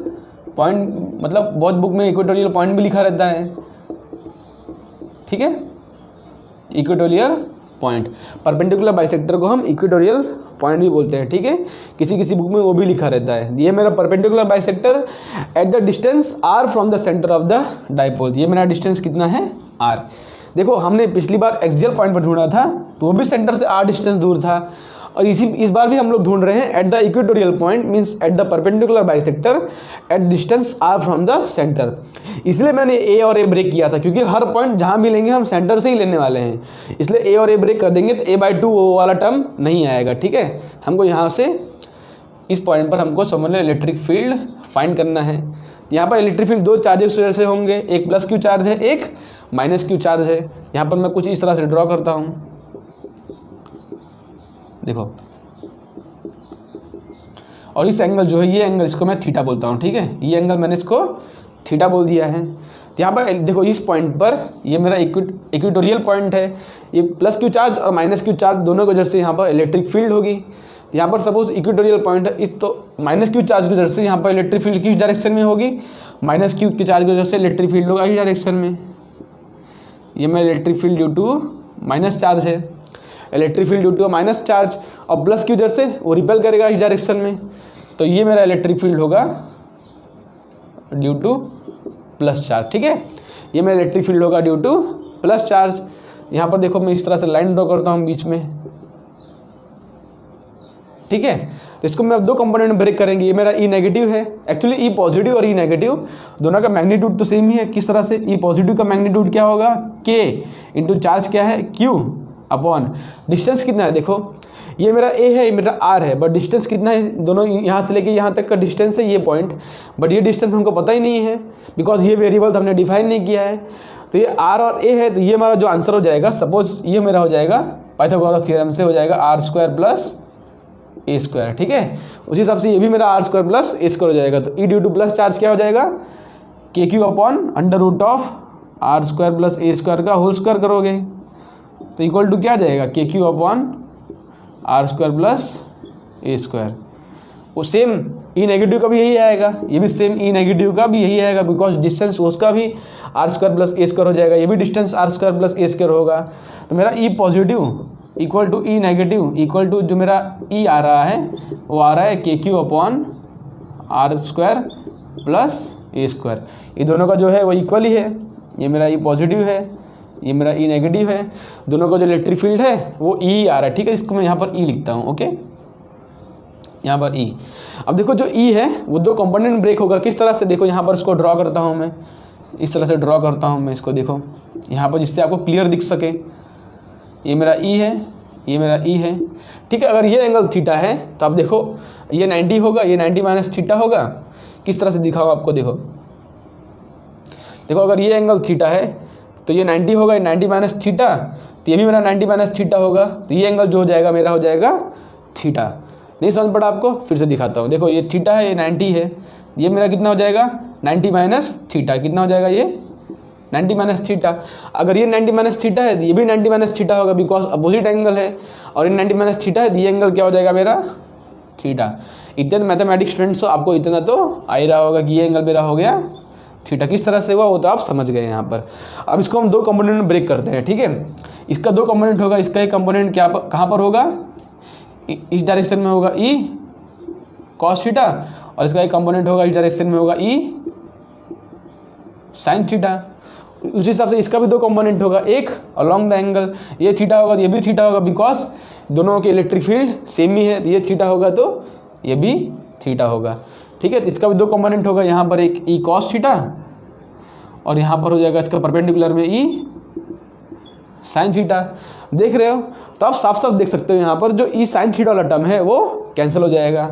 पॉइंट, मतलब बहुत बुक में इक्वेटोरियल पॉइंट भी लिखा रहता है, ठीक है। इक्वेटोरियल पॉइंट, परपेंडिकुलर बाइसेक्टर को हम इक्वेटोरियल पॉइंट भी बोलते हैं, ठीक है। किसी किसी बुक में वो भी लिखा रहता है। ये मेरा perpendicular bisector at the distance r from the centre of the dipole. ये मेरा डिस्टेंस कितना है, r। देखो हमने पिछली बार एक्सियल पॉइंट पर ढूंढा था तो वो भी सेंटर से r डिस्टेंस दूर था, और इस बार भी हम लोग ढूंढ रहे हैं at the equatorial point, means at the perpendicular bisector eight distance r from the centre. इसलिए मैंने a और a ब्रेक किया था, क्योंकि हर पॉइंट जहाँ भी लेंगे हम सेंटर से ही लेने वाले हैं, इसलिए a और a ब्रेक कर देंगे तो a/2 वो वाला टर्म नहीं आएगा, ठीक है। हमको यहाँ से इस पॉइंट पर हमको समझ लो इलेक्ट्रिक फील्ड फाइंड करना है। यहाँ पर इलेक्ट्रिक फील्ड दो चार्जेस से होंगे, एक +q चार्ज है, एक -q चार्ज है। यहाँ पर मैं कुछ इस तरह से ड्रॉ करता हूँ, देखो। और इस एंगल जो है, ये एंगल इसको मैं थीटा बोलता हूँ, ठीक है। ये एंगल मैंने इसको थीटा बोल दिया है। तो यहाँ पर देखो इस पॉइंट पर ये मेरा इक्वेटोरियल पॉइंट है। ये +q चार्ज और -q चार्ज दोनों की वजह से यहाँ पर इलेक्ट्रिक फील्ड होगी। यहाँ पर सपोज इक्वेटोरियल पॉइंट है, इस तो -q चार्ज की वजह से यहाँ पर इलेक्ट्रिक फील्ड किस डायरेक्शन में होगी, -q के चार्ज की वजह से इलेक्ट्रिक फील्ड होगा इस डायरेक्शन में। ये मेरा electric field due to minus charge है, electric field due to minus charge, और +q वजह से वो रिपेल करेगा इस डायरेक्शन में। तो ये मेरा इलेक्ट्रिक फील्ड होगा ड्यू टू प्लस चार्ज, ठीक है। ये मेरा इलेक्ट्रिक फील्ड होगा ड्यू टू प्लस चार्ज। यहाँ पर देखो मैं इस तरह से लाइन ड्रॉ करता हूँ बीच में, ठीक है। तो इसको मैं अब दो कंपोनेंट में ब्रेक करेंगे। ये मेरा E नेगेटिव है, एक्चुअली E पॉजिटिव और E नेगेटिव दोनों का मैग्नीट्यूड तो सेम ही है। किस तरह से, E पॉजिटिव का मैग्नीट्यूड क्या होगा, K इंटू चार्ज क्या है, Q अपॉन डिस्टेंस कितना है। देखो ये मेरा A है, ये मेरा R है, बट डिस्टेंस कितना है, दोनों यहाँ से लेके यहाँ तक का डिस्टेंस है ये पॉइंट, बट ये डिस्टेंस हमको पता ही नहीं है बिकॉज ये वेरिएबल तो हमने डिफाइन नहीं किया है। तो ये R और A है, तो ये हमारा जो आंसर हो जाएगा, सपोज ये मेरा हो जाएगा पाइथागोरस थ्योरम से हो जाएगा r² प्लस a², ठीक है। उसी हिसाब से ये भी मेरा r² प्लस a² हो जाएगा। तो E due two plus charge क्या हो जाएगा, KQ upon √ of r² plus a² का होल स्क्वायर करोगे तो इक्वल टू क्या आ जाएगा, KQ upon r² plus a²। वो सेम E नेगेटिव का भी यही आएगा, ये भी सेम E नेगेटिव का भी यही आएगा, बिकॉज डिस्टेंस उसका भी r² प्लस a² हो जाएगा, ये भी डिस्टेंस r² प्लस a² होगा। तो मेरा E positive equal to E negative equal to जो मेरा E आ रहा है वो आ रहा है KQ upon r² plus a²। ये दोनों का जो है वो इक्वल ही है। ये मेरा E पॉजिटिव है, ये मेरा E नेगेटिव है, दोनों का जो इलेक्ट्रिक फील्ड है वो E आ रहा है, ठीक है। इसको मैं यहाँ पर E लिखता हूँ, ओके, यहाँ पर E। अब देखो जो E है वो दो कंपोनेंट में ब्रेक होगा। किस तरह से, देखो यहाँ पर इसको ड्रॉ करता हूँ मैं, इस तरह से ड्रॉ करता हूँ मैं इसको, देखो यहाँ पर, जिससे आपको क्लियर दिख सके। ये मेरा E है, ये मेरा E है, ठीक है। अगर ये एंगल थीटा है तो आप देखो ये 90 होगा, ये 90 माइनस थीटा होगा। किस तरह से दिखाओ आपको, देखो देखो अगर ये एंगल थीटा है तो ये 90 होगा, ये 90 माइनस थीटा, तो ये भी मेरा 90 माइनस थीटा होगा। तो ये एंगल जो हो जाएगा मेरा हो जाएगा थीटा। नहीं समझ पड़ा आपको, फिर से दिखाता हूँ। देखो ये थीटा है, ये 90 है, ये मेरा कितना हो जाएगा 90 माइनस थीटा, कितना हो जाएगा ये 90 माइनस थीटा। अगर ये 90 माइनस थीटा है तो ये भी 90 माइनस थीटा होगा, बिकॉज अपोजिट एंगल है। और ये 90 माइनस थीटा है तो ये एंगल क्या हो जाएगा मेरा थीटा। इतने मैथमेटिक्स स्टूडेंट्स हो, आपको इतना तो आ ही रहा होगा कि ये एंगल मेरा हो गया थीटा। किस तरह से हुआ वो तो आप समझ गए यहाँ पर। अब इसको हम दो कंपोनेंट में ब्रेक करते हैं, ठीक है। इसका दो कंपोनेंट होगा, इसका एक कंपोनेंट क्या कहाँ पर होगा, इस डायरेक्शन में होगा E cos थीटा, और इसका एक कंपोनेंट होगा इस डायरेक्शन में होगा E sin थीटा। उसी हिसाब से इसका भी दो कंपोनेंट होगा, एक अलोंग द एंगल, ये थीटा होगा तो ये भी थीटा होगा, बिकॉज दोनों के इलेक्ट्रिक फील्ड सेम ही है। तो ये थीटा होगा तो ये भी थीटा होगा, ठीक है। तो इसका भी दो कंपोनेंट होगा, यहाँ पर एक ई कॉस थीटा और यहाँ पर हो जाएगा इसका परपेंडिकुलर में ई साइन थीटा। देख रहे हो, तो आप साफ साफ देख सकते हो यहाँ पर जो ई साइन थीटा वाला टर्म है वो कैंसिल हो जाएगा,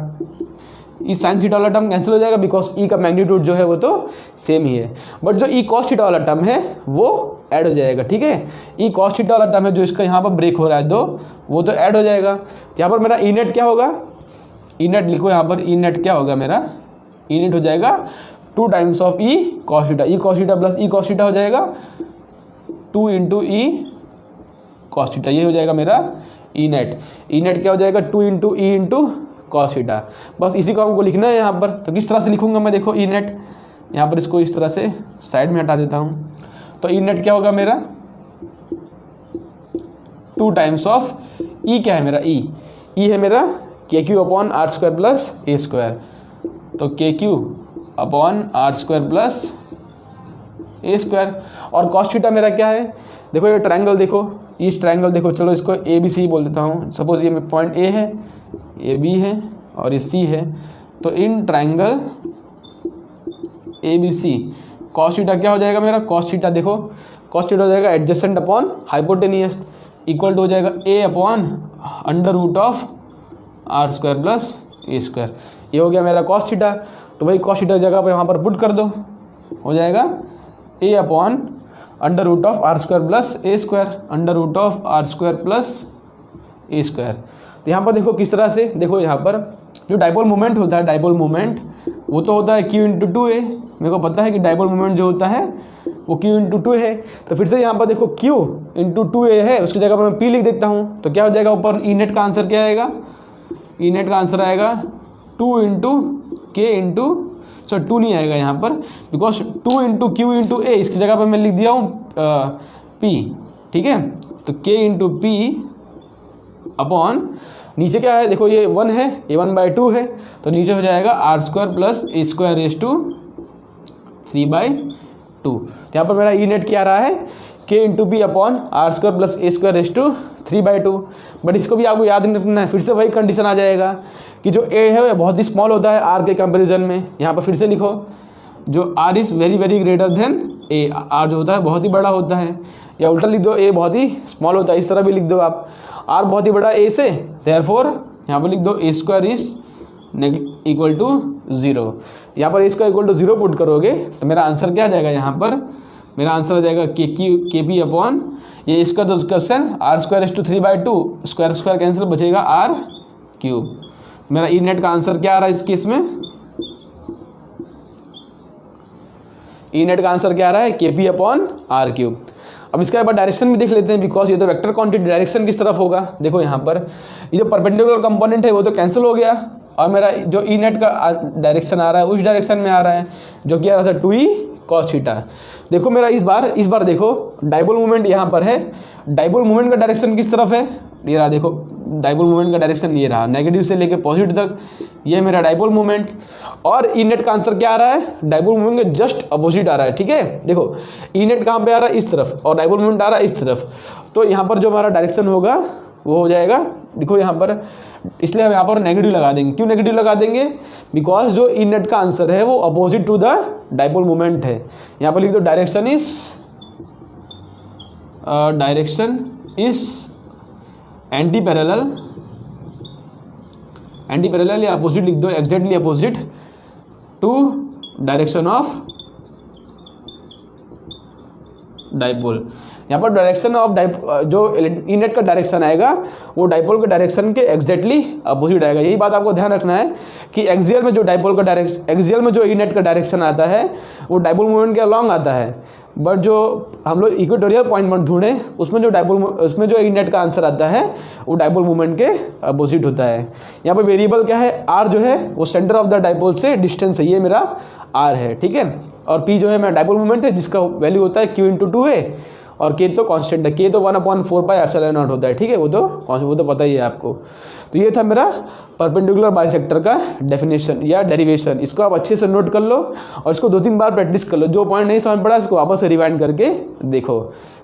ई साइन थीटा वाला टर्म कैंसिल हो जाएगा बिकॉज ई का मैग्नीट्यूड जो है वो तो सेम ही है, बट जो ई कॉस थीटा वाला टर्म है वो ऐड हो जाएगा। ठीक है, ई कॉस थीटा वाला टर्म है जो इसका यहाँ पर ब्रेक हो रहा है दो, वो तो ऐड हो जाएगा। तो यहाँ पर मेरा ई नेट क्या होगा, ई नेट लिखो यहाँ पर, ई नेट क्या होगा मेरा, ई नेट हो जाएगा 2 times of E cos theta, E cos theta plus E cos theta हो जाएगा 2 इंटू ई कॉस थीटा, ये हो जाएगा मेरा ई नेट। ई नेट क्या हो जाएगा 2 into E into cos theta. बस इसी को हमको लिखना है यहाँ पर। तो किस तरह से लिखूंगा मैं, देखो ई नेट यहाँ पर इसको इस तरह से साइड में हटा देता हूँ। तो ई नेट क्या होगा मेरा 2 टाइम्स ऑफ ई, क्या है मेरा ई है मेरा K Q upon R square plus A square. तो K Q upon R square plus A square. और कॉस थीटा मेरा क्या है, देखो ये ट्रायंगल देखो, इस ट्रायंगल देखो, चलो इसको ए बी सी बोल देता हूँ। सपोज ये पॉइंट ए है, ये बी है और ये सी है। तो in triangle A B C cos theta क्या हो जाएगा मेरा, कॉस थीटा देखो, कॉस थीटा हो जाएगा adjacent upon hypotenuse, equal to हो जाएगा A upon under root of R square plus A square. ये हो गया मेरा कॉस थीटा। तो वही कॉस थीटा जगह पर यहाँ पर पुट कर दो, हो जाएगा A upon under root of R square plus A square, under root of R square plus A square. तो यहाँ पर देखो किस तरह से, देखो यहाँ पर जो डाइपोल मोमेंट होता है, डाइपोल मोमेंट वो तो होता है क्यू इंटू 2a। मेरे को पता है कि डाइपोल मोमेंट जो होता है वो क्यू इंटू 2 है। तो फिर से यहाँ पर देखो क्यू इंटू 2a है, उसकी जगह पर मैं p लिख देता हूँ। तो क्या हो जाएगा ऊपर, ई नेट का आंसर क्या आएगा, ई नेट का आंसर आएगा 2 इंटू के इंटू, सो 2 नहीं आएगा यहाँ पर बिकॉज 2 इंटू क्यू इंटू ए, इसकी जगह पर मैं लिख दिया हूँ p। ठीक है, तो k इंटू पी अपॉन नीचे क्या है, देखो ये 1 है, ये 1/2 है, तो नीचे हो जाएगा R square plus A square raise to 3/2। यहाँ पर मेरा ई नेट क्या आ रहा है, K into P upon R square plus A square raise to 3/2। But इसको भी आपको याद नहीं रखना है, फिर से वही कंडीशन आ जाएगा कि जो ए है वो बहुत ही स्मॉल होता है आर के कंपेरिजन में। यहाँ पर फिर से लिखो, जो R is very very greater than A, R जो होता है बहुत ही बड़ा होता है, या उल्टा लिख दो ए बहुत ही स्मॉल होता है, इस तरह भी लिख दो आप, आर बहुत ही बड़ा ए से, देयरफॉर यहाँ पर लिख दो ए स्क्वायर इज इक्वल टू 0। यहाँ पर ए स्क्वायर इक्वल टू 0 पुट करोगे तो मेरा आंसर क्या आ जाएगा, यहाँ पर मेरा आंसर आ जाएगा के पी अपॉन ये स्क्वायर तो question R square is to 3/2, square square cancel, बचेगा आर क्यूब। मेरा ई नेट का आंसर क्या आ रहा है इस केस में, ई नेट का आंसर क्या आ रहा है, K P upon R cube. अब इसका एक बार डायरेक्शन भी देख लेते हैं, बिकॉज ये तो वेक्टर क्वांटिटी, डायरेक्शन किस तरफ होगा। देखो यहाँ पर ये जो परपेंडिकुलर कंपोनेंट है वो तो कैंसिल हो गया, और मेरा जो ई नेट का डायरेक्शन आ रहा है उस डायरेक्शन में आ रहा है जो कि आ रहा था 2e cos थीटा। देखो मेरा इस बार देखो डाइपोल मोमेंट यहाँ पर है, डाइपोल मोमेंट का डायरेक्शन किस तरफ है, ये रहा, देखो डाइपोल मोमेंट का डायरेक्शन ये रहा, नेगेटिव से लेके पॉजिटिव तक, ये मेरा डाइपोल मोमेंट। और ई नेट का आंसर क्या आ रहा है, डाइपोल मोमेंट के जस्ट अपोजिट आ रहा है। ठीक है, देखो ई नेट कहाँ पे आ रहा है, इस तरफ, और डाइपोल मोमेंट आ रहा है इस तरफ। तो यहाँ पर जो हमारा डायरेक्शन होगा वो हो जाएगा, देखो यहाँ पर, इसलिए हम यहाँ पर नेगेटिव लगा देंगे। क्यों नेगेटिव लगा देंगे, बिकॉज जो ई नेट का आंसर है वो opposite to the dipole moment है। यहाँ पर लिख दो डायरेक्शन इज एंटी पैरेलल या अपोजिट लिख दो, exactly opposite to direction of dipole. यहाँ पर डायरेक्शन ऑफ जो ई नेट का डायरेक्शन आएगा वो डाइपोल के डायरेक्शन के एग्जैक्टली अपोजिट आएगा। यही बात आपको ध्यान रखना है कि एक्सियल में जो डाइपोल का डायरेक्शन, एक्सियल में जो ई नेट का डायरेक्शन आता है वो डाइपोल मोमेंट के अलॉन्ग आता है, बट जो हम लोग इक्वेटोरियल पॉइंट पर ढूंढें उसमें जो ई नेट का आंसर आता है वो डाइपोल मोमेंट के अपोजिट होता है। यहाँ पर वेरिएबल क्या है, आर जो है वो सेंटर ऑफ द डाइपोल से डिस्टेंस है, ये मेरा आर है। ठीक है, और पी जो है मेरा डाइपोल मोमेंट है जिसका वैल्यू होता है क्यू इंटू 2 है, और के तो कांस्टेंट है, के तो 1/4πε0 होता है। ठीक है, वो तो पता ही है आपको। तो ये था मेरा परपेंडिकुलर बाइसेक्टर का डेफिनेशन या डेरिवेशन। इसको आप अच्छे से नोट कर लो और इसको 2-3 बार प्रैक्टिस कर लो। जो पॉइंट नहीं समझ पड़ा इसको वापस से रिवाइंड करके देखो।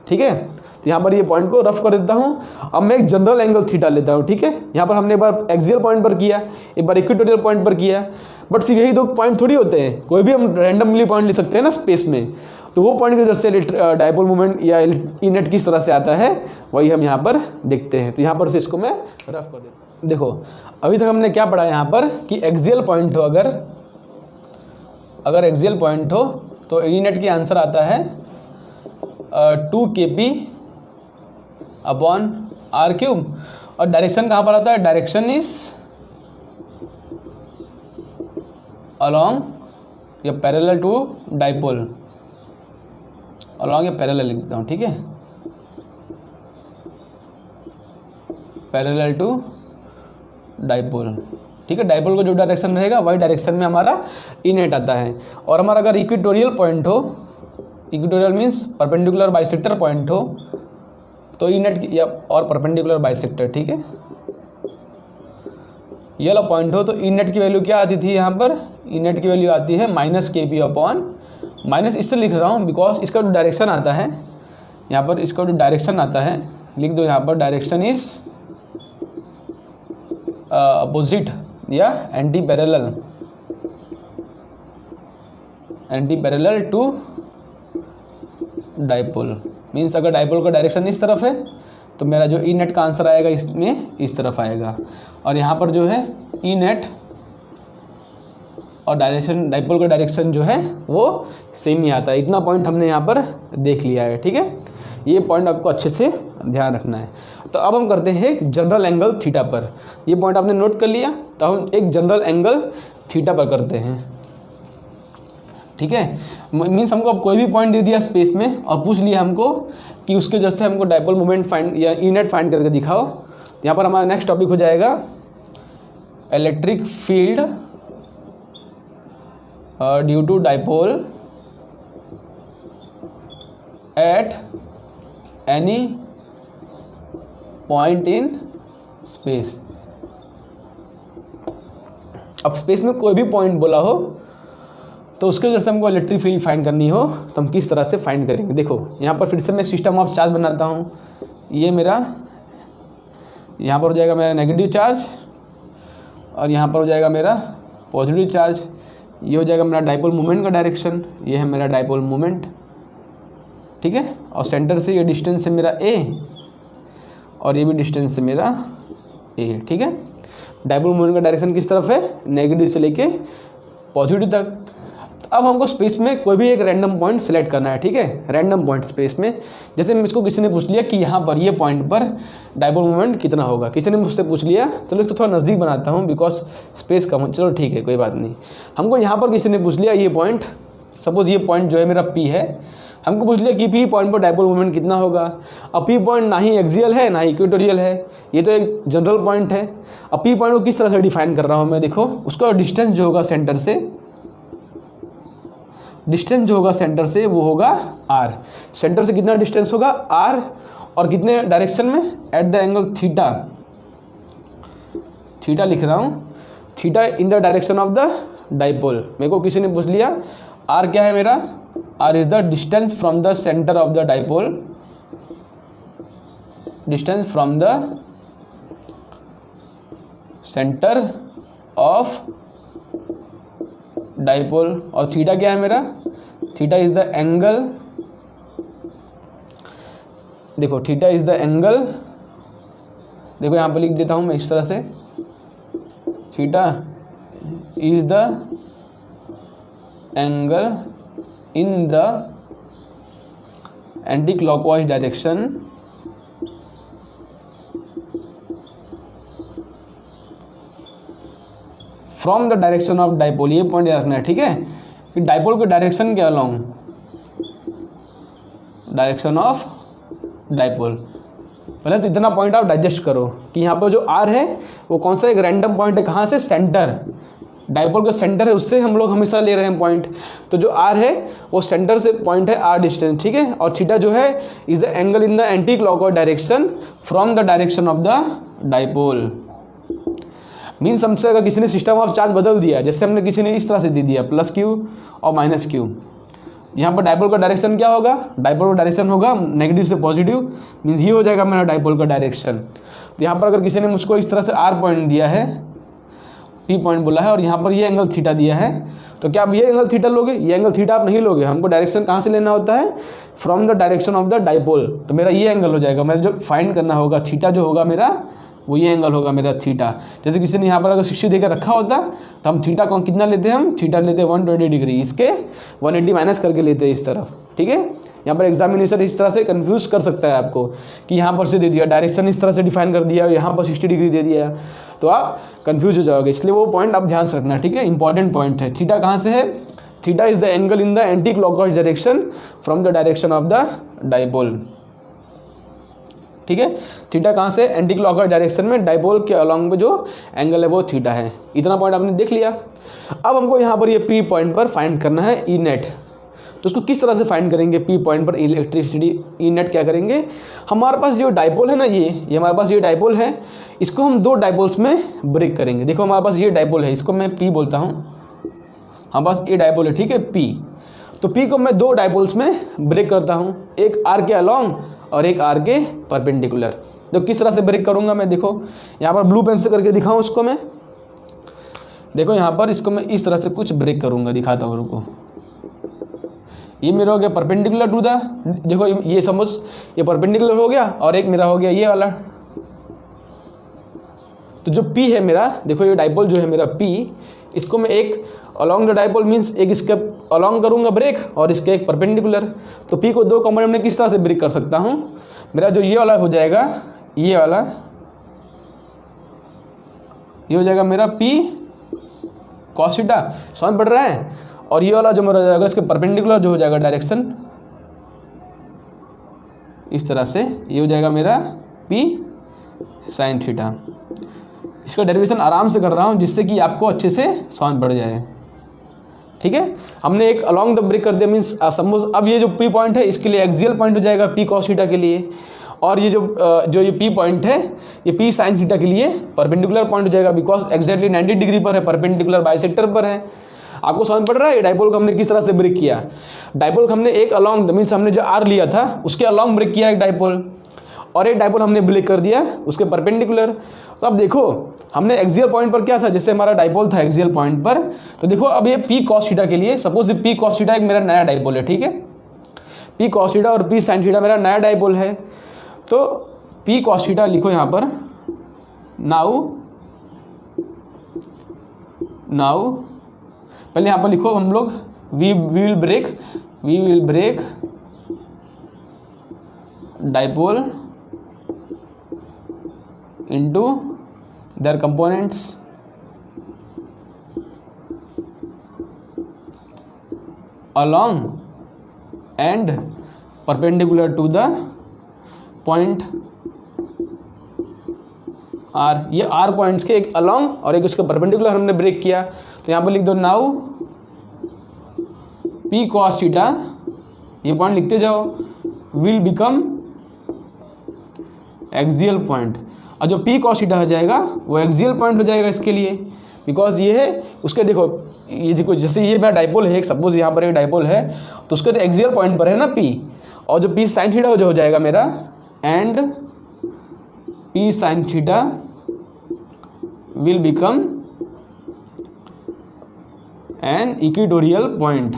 ठीक है, तो यहाँ पर ये पॉइंट को रफ कर देता हूँ। अब मैं एक जनरल एंगल थीटा लेता हूँ। ठीक है, यहाँ पर हमने एक बार एक्सियल पॉइंट पर किया, एक बार इक्वेटोरियल पॉइंट पर किया, बट सिर्फ यही दो पॉइंट थोड़ी होते हैं, कोई भी हम रैंडमली पॉइंट ले सकते हैं ना स्पेस में, तो वो पॉइंट की वजह से डाइपोल मोमेंट या ई नेट किस तरह से आता है वही हम यहाँ पर देखते हैं। तो यहाँ पर से इसको मैं रफ कर देता हूँ। देखो अभी तक हमने क्या पढ़ा यहाँ पर कि एक्सियल पॉइंट हो, अगर एक्सियल पॉइंट हो तो ई नेट की आंसर आता है 2kp अपॉन आर क्यूब। और डायरेक्शन कहाँ पर आता है, डायरेक्शन इज अलॉन्ग या पैरेलल टू डाइपोल, अलॉन्ग या पैरेलल लिख देता हूँ, ठीक है, पैरेलल टू डाइपोल, ठीक है। डाइपोल का जो डायरेक्शन रहेगा वही डायरेक्शन में हमारा ई नेट आता है। और हमारा अगर इक्वेटोरियल पॉइंट हो, equatorial means perpendicular bisector point हो, तो ई नेट या और परपेंडिकुलर बाइसेक्टर, ठीक है, ये वाला पॉइंट हो तो ई नेट की वैल्यू क्या आती थी यहाँ पर, ई नेट की वैल्यू आती है -kp अपॉन, माइनस इसलिए लिख रहा हूँ बिकॉज इसका जो डायरेक्शन आता है यहाँ पर, इसका जो डायरेक्शन आता है लिख दो यहाँ पर, डायरेक्शन इज अपोजिट या anti parallel to dipole. Means अगर डाइपोल का डायरेक्शन इस तरफ है तो मेरा जो ई नेट का आंसर आएगा इसमें इस तरफ आएगा। और यहाँ पर जो है ई नेट और डायरेक्शन, डाइपोल का डायरेक्शन जो है वो सेम ही आता है। इतना पॉइंट हमने यहाँ पर देख लिया है, ठीक है। ये पॉइंट आपको अच्छे से ध्यान रखना है। तो अब हम करते हैं एक जनरल एंगल थीटा पर। ये पॉइंट आपने नोट कर लिया, तो हम एक जनरल एंगल थीटा पर करते हैं, ठीक है। मीन्स हमको अब कोई भी पॉइंट दे दिया स्पेस में और पूछ लिया हमको कि उसके जैसे हमको डाइपोल मोमेंट फाइंड या ई नेट फाइंड करके दिखाओ। यहाँ पर हमारा नेक्स्ट टॉपिक हो जाएगा electric field due to dipole at any point in space. अब स्पेस में कोई भी पॉइंट बोला हो तो उसके वजह से हमको इलेक्ट्रिक फील्ड फाइंड करनी हो तो हम किस तरह से फाइंड करेंगे। देखो यहाँ पर फिर से मैं सिस्टम ऑफ चार्ज बनाता हूँ। ये मेरा यहाँ पर हो जाएगा मेरा नेगेटिव चार्ज और यहाँ पर हो जाएगा मेरा पॉजिटिव चार्ज। ये हो जाएगा मेरा डाइपोल मोमेंट का डायरेक्शन, ये है मेरा डाइपोल मोमेंट, ठीक है। और सेंटर से ये डिस्टेंस है मेरा a और ये भी डिस्टेंस है मेरा a, ठीक है। डाइपोल मोमेंट का डायरेक्शन किस तरफ है, नेगेटिव से लेके पॉजिटिव तक। अब हमको स्पेस में कोई भी एक रैंडम पॉइंट सेलेक्ट करना है, ठीक है, रैंडम पॉइंट स्पेस में। जैसे इसको किसी ने पूछ लिया कि यहाँ पर ये पॉइंट पर डाइपोल मोमेंट कितना होगा, किसी ने मुझसे पूछ लिया, चलो इसको थोड़ा नज़दीक बनाता हूँ बिकॉज स्पेस कम है, चलो ठीक है कोई बात नहीं। हमको यहाँ पर किसी ने पूछ लिया ये पॉइंट, सपोज ये पॉइंट जो है मेरा P है, हमको पूछ लिया कि P पॉइंट पर डाइपोल मोमेंट कितना होगा। अब P पॉइंट ना ही एक्सियल है ना ही इक्वेटोरियल है, ये तो एक जनरल पॉइंट है। अब P पॉइंट को किस तरह से डिफाइन कर रहा हूँ मैं, देखो उसका डिस्टेंस जो होगा सेंटर से, डिस्टेंस जो होगा सेंटर से वो होगा r। सेंटर से कितना डिस्टेंस होगा r और कितने डायरेक्शन में, at the angle theta, theta लिख रहा हूँ, theta in the direction of the dipole. मेरे को किसी ने पूछ लिया r क्या है मेरा, r is the distance from the centre of the dipole, distance from the centre of dipole. और थीटा क्या है मेरा, थीटा इज द एंगल, देखो थीटा इज द एंगल, देखो यहाँ पर लिख देता हूँ मैं इस तरह से, theta is the angle in the anti clockwise direction from the direction of dipole. ये पॉइंट याद रखना है, ठीक है, कि डाइपोल के डायरेक्शन के अलोंग, डायरेक्शन ऑफ डाइपोल। पहले तो इतना पॉइंट आप डाइजेस्ट करो कि यहाँ पर जो r है वो कौन सा एक रैंडम पॉइंट है, कहाँ से, सेंटर, डाइपोल का सेंटर है, उससे हम लोग हमेशा ले रहे हैं पॉइंट। तो जो r है वो सेंटर से पॉइंट है r डिस्टेंस, ठीक है। और थीटा जो है is the angle in the anti clockwise direction from the direction of the dipole. Means हमसे अगर किसी ने सिस्टम ऑफ चार्ज बदल दिया, जैसे हमने किसी ने इस तरह से दे दिया +q और -q, यहाँ पर डाइपोल का डायरेक्शन क्या होगा, डाइपोल का डायरेक्शन होगा नेगेटिव से पॉजिटिव, मीन्स ये हो जाएगा मेरा डाइपोल का डायरेक्शन। तो यहाँ पर अगर किसी ने मुझको इस तरह से r पॉइंट दिया है, पी पॉइंट बोला है और यहाँ पर ये एंगल थीटा दिया है, तो क्या आप ये एंगल थीटा लोगे? ये एंगल थीटा आप नहीं लोगे, हमको डायरेक्शन कहाँ से लेना होता है? From the direction of the dipole. तो मेरा ये एंगल हो जाएगा, मेरा जो फाइंड करना होगा थीटा जो होगा मेरा, वो ये एंगल होगा मेरा थीटा। जैसे किसी ने यहाँ पर अगर 60 देकर रखा होता तो हम थीटा कौन कितना लेते हैं? हम थीटा लेते हैं 120 डिग्री, इसके 180 माइनस करके लेते हैं इस तरफ, ठीक है। यहाँ पर एग्जामिनेशन इस तरह से कंफ्यूज कर सकता है आपको कि यहाँ पर से दे दिया डायरेक्शन इस तरह से डिफाइन कर दिया, यहाँ पर 60 डिग्री दे दिया, तो आप कंफ्यूज हो जाओगे। इसलिए वो पॉइंट आप ध्यान से रखना, ठीक है, इंपॉर्टेंट पॉइंट है। थीटा कहाँ से है? Theta is the angle in the anti clockwise direction from the direction of the dipole, ठीक है। थीटा कहाँ से? एंटी क्लॉकवाइज डायरेक्शन में डाइपोल के अलॉन्ग में जो एंगल है वो थीटा है। इतना पॉइंट आपने देख लिया। अब हमको यहाँ पर ये पी पॉइंट पर फाइंड करना है ई नेट। तो उसको किस तरह से फाइंड करेंगे? पी पॉइंट पर इलेक्ट्रिसिटी ई नेट क्या करेंगे? हमारे पास जो डाइपोल है ना, ये हमारे पास ये डाइपोल है, इसको हम दो डाइपोल्स में ब्रेक करेंगे। देखो हमारे पास ये डाइपोल है, इसको मैं पी बोलता हूँ, हमारे पास ये डाइपोल है, ठीक है, पी। तो पी को मैं दो डाइपोल्स में ब्रेक करता हूँ, एक आर के अलॉन्ग और एक आर के परपेंडिकुलर। तो किस तरह से ब्रेक करूँगा मैं? देखो यहाँ पर ब्लू पेन से करके दिखाऊँ उसको मैं। देखो यहाँ पर इसको मैं इस तरह से कुछ ब्रेक करूँगा, दिखाता हूँ, रुको। ये मेरा हो गया परपेंडिकुलर टू द, देखो ये समझ, ये परपेंडिकुलर हो गया और एक मेरा हो गया ये वाला। तो जो P है मेरा, देखो ये डाइपोल जो है मेरा P, इसको मैं एक अलॉन्ग द डाइपोल मीन्स एक इसके अलॉन्ग करूँगा ब्रेक और इसके एक परपेंडिकुलर। तो P को दो कंपोनेंट में किस तरह से ब्रेक कर सकता हूँ? मेरा जो ये वाला हो जाएगा, ये वाला ये हो जाएगा मेरा P cos थीटा, समझ पड़ रहा है। और ये वाला जो मेरा जाएगा इसके परपेंडिकुलर जो हो जाएगा डायरेक्शन, इस तरह से ये हो जाएगा मेरा P sin थीटा। इसका डेरिवेशन आराम से कर रहा हूँ जिससे कि आपको अच्छे से समझ पड़ जाए, ठीक है। हमने एक अलॉन्ग द ब्रेक कर दिया, मीन्स सपोज अब ये जो P पॉइंट है इसके लिए एक्सियल पॉइंट हो जाएगा P cos थीटा के लिए, और ये जो ये P पॉइंट है ये P sin थीटा के लिए परपेंडिकुलर पॉइंट हो जाएगा, बिकॉज एक्जैक्टली 90 डिग्री पर है, परपेंडिकुलर बाइसेक्टर पर है। आपको समझ पड़ रहा है? डाइपोल को हमने किस तरह से ब्रेक किया? डाइपोल को हमने एक अलॉन्ग, मीन्स हमने जो आर लिया था उसके अलॉन्ग ब्रेक किया एक डाइपोल, और एक डाइपोल हमने ब्रेक कर दिया उसके परपेंडिकुलर। तो अब देखो हमने एक्सियल पॉइंट पर क्या था, जैसे हमारा डाइपोल था एक्सियल पॉइंट पर, तो देखो अब ये P cos थीटा के लिए, सपोज P cos थीटा एक मेरा नया डाइपोल है, ठीक है। P cos थीटा और P sin थीटा मेरा नया डाइपोल है। तो P cos थीटा लिखो यहाँ पर, नाउ पहले यहाँ पर लिखो हम लोग, we will break dipole into their components along and perpendicular to the point R। ये R पॉइंट्स के एक अलॉन्ग और एक उसके परपेंडिकुलर हमने ब्रेक किया। तो यहाँ पर लिख दो नाउ P cos थीटा, ये पॉइंट लिखते जाओ, विल बिकम एक्सियल पॉइंट। और जो P cos थीटा हो जाएगा वो एक्सियल पॉइंट हो जाएगा इसके लिए, बिकॉज ये है उसके, देखो ये देखो जैसे ये मेरा डाइपोल है, सपोज यहाँ पर एक डाइपोल है तो उसके तो एक्सियल पॉइंट पर है ना P, और जो P sin थीटा जो हो जाएगा मेरा, and P sin theta will become an equatorial point.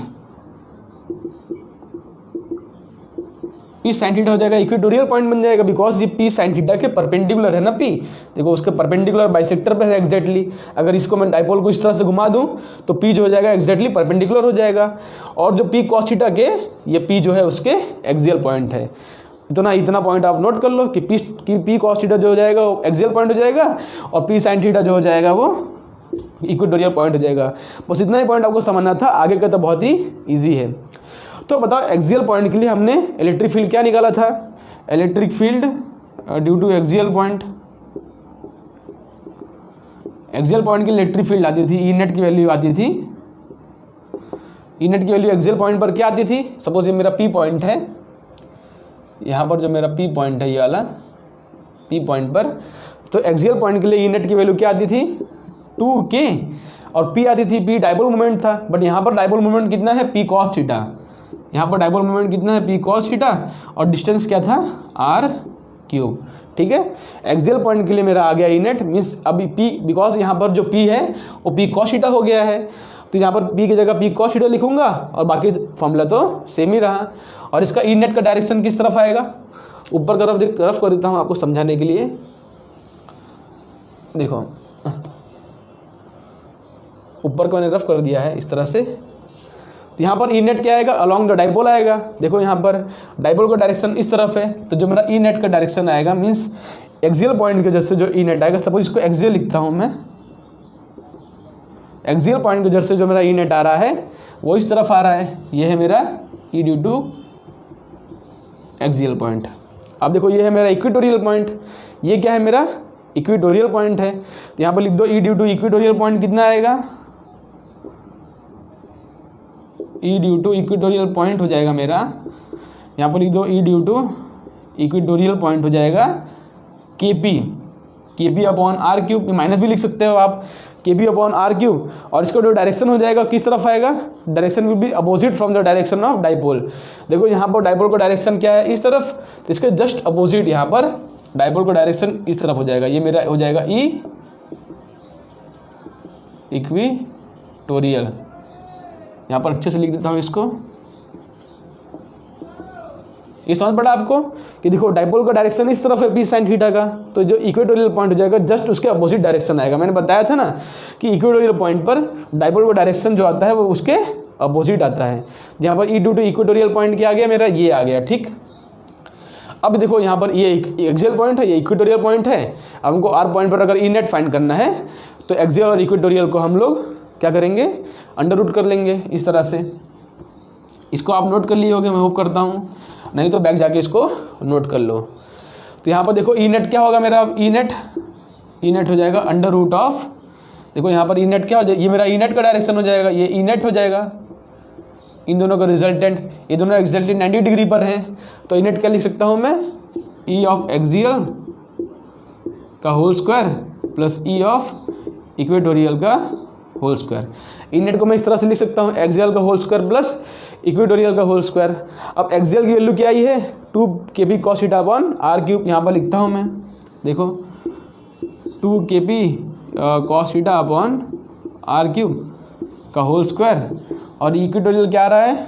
P sin theta हो जाएगा इक्वेटोरियल पॉइंट बन जाएगा, बिकॉज ये P sin थीटा के परपेंडिकुलर है ना P, देखो उसके परपेंडिकुलर बाइसेक्टर पर है एग्जैक्टली। अगर इसको मैं डाइपोल को इस तरह से घुमा दूं तो P जो हो जाएगा एग्जैक्टली परपेंडिकुलर हो जाएगा, और जो P cos थीटा के ये P जो है उसके एक्सियल पॉइंट है। इतना पॉइंट आप नोट कर लो कि P cos थीटा जो हो जाएगा वो एक्सियल पॉइंट हो जाएगा, और P sin थीटा जो हो जाएगा वो इक्वेटोरियल पॉइंट हो जाएगा। बस इतना ही पॉइंट आपको समझना था, आगे का तो बहुत ही ईजी है। तो बताओ एक्सियल पॉइंट के लिए हमने इलेक्ट्रिक फील्ड क्या निकाला था? Electric field due to axial point, axial point की इलेक्ट्रिक फील्ड आती थी, ई नेट की वैल्यू आती थी, ई नेट की वैल्यू एक्सियल पॉइंट पर क्या आती थी? सपोज ये मेरा P पॉइंट है, यहाँ पर जो मेरा P पॉइंट है ये वाला P पॉइंट पर, तो एक्सियल पॉइंट के लिए ई नेट की वैल्यू क्या आती थी? 2K, और P आती थी, P डाइपोल मोमेंट था, बट यहाँ पर डाइपोल मोमेंट कितना है? P cos theta. यहाँ पर डाइपोल मोमेंट कितना है? P cos थीटा, और डिस्टेंस क्या था? R cube. ठीक है। एक्सियल पॉइंट के लिए मेरा आ गया ई नेट, मीन्स अभी पी, बिकॉज यहाँ पर जो पी है वो पी कॉस थीटा हो गया है, तो यहाँ पर पी की जगह पी कॉस थीटा लिखूंगा और बाकी फॉर्मूला तो सेम ही रहा। और इसका ई नेट का डायरेक्शन किस तरफ आएगा, ऊपर तरफ रफ कर देता हूँ आपको समझाने के लिए। देखो ऊपर को मैंने रफ कर दिया है इस तरह से, तो यहाँ पर ई नेट क्या आएगा, अलॉन्ग द डाइपोल आएगा। देखो यहाँ पर डाइपोल का डायरेक्शन इस तरफ है, तो जो मेरा ई नेट का डायरेक्शन आएगा मीन्स एक्सियल पॉइंट के जैसे जो ई नेट आएगा, सपोज इसको एक्सियल लिखता हूँ मैं, एक्सियल पॉइंट के जैसे जो मेरा ई नेट आ रहा है वो इस तरफ आ रहा है, ये है मेरा E due to axial point. अब देखो ये है मेरा इक्वेटोरियल पॉइंट, ये क्या है मेरा इक्वेटोरियल पॉइंट है, तो यहाँ पर लिख दो E due to equatorial point कितना आएगा, E due to equatorial point हो जाएगा मेरा, यहाँ पर लिख दो E due to equatorial point हो जाएगा K P upon R cube, minus भी लिख सकते हो आप, के पी अपॉन आर क्यूब। और इसका जो डायरेक्शन हो जाएगा किस तरफ आएगा, direction will be opposite from the direction of dipole. देखो यहाँ पर डाइपोल का डायरेक्शन क्या है, इस तरफ, तो इसके जस्ट अपोजिट यहाँ पर डाइपोल का डायरेक्शन इस तरफ हो जाएगा, ये मेरा हो जाएगा ई इक्वेटोरियल। यहाँ पर अच्छे से लिख देता हूँ इसको, ये समझ पड़ा आपको कि देखो डाइपोल का डायरेक्शन इस तरफ है पी साइन थीटा का, तो जो इक्वेटोरियल पॉइंट हो जाएगा जस्ट उसके अपोजिट डायरेक्शन आएगा। मैंने बताया था ना कि इक्वेटोरियल पॉइंट पर डाइपोल का डायरेक्शन जो आता है वो उसके अपोजिट आता है। यहाँ पर ई ड्यू टू इक्वेटोरियल पॉइंट क्या आ गया मेरा, ये आ गया, ठीक। अब देखो यहाँ पर ये एक्सियल पॉइंट है, ये इक्वेटोरियल पॉइंट है। अब हमको आर पॉइंट पर अगर ई नेट फाइंड करना है तो एक्सियल और इक्वेटोरियल को हम लोग क्या करेंगे, अंडर रूट कर लेंगे इस तरह से। इसको आप नोट कर लिए होगे, मैं होप करता हूँ, नहीं तो बैक जाके इसको नोट कर लो। तो यहाँ पर देखो ई नेट क्या होगा मेरा, ई नेट हो जाएगा अंडर रूट ऑफ, देखो यहाँ पर ई नेट क्या हो जाएगा, ये मेरा ई नेट का डायरेक्शन हो जाएगा, ये ई नेट हो जाएगा, इन दोनों का रिजल्टेंट, ये दोनों एक्जैक्टली 90 डिग्री पर हैं, तो ई नेट क्या लिख सकता हूँ मैं, ई ऑफ एक्सियल का whole square plus E of equatorial का होल स्क्वायर। ई नेट को मैं इस तरह से लिख सकता हूँ, एक्सियल का होल स्क्वायर प्लस इक्वेटोरियल का होल स्क्वायर। अब एक्सियल की वैल्यू क्या आई है, 2 K P cos theta upon R cube, यहाँ पर लिखता हूँ मैं, देखो 2 K P cos theta upon R cube का होल स्क्वायर। और इक्वेटोरियल क्या आ रहा है,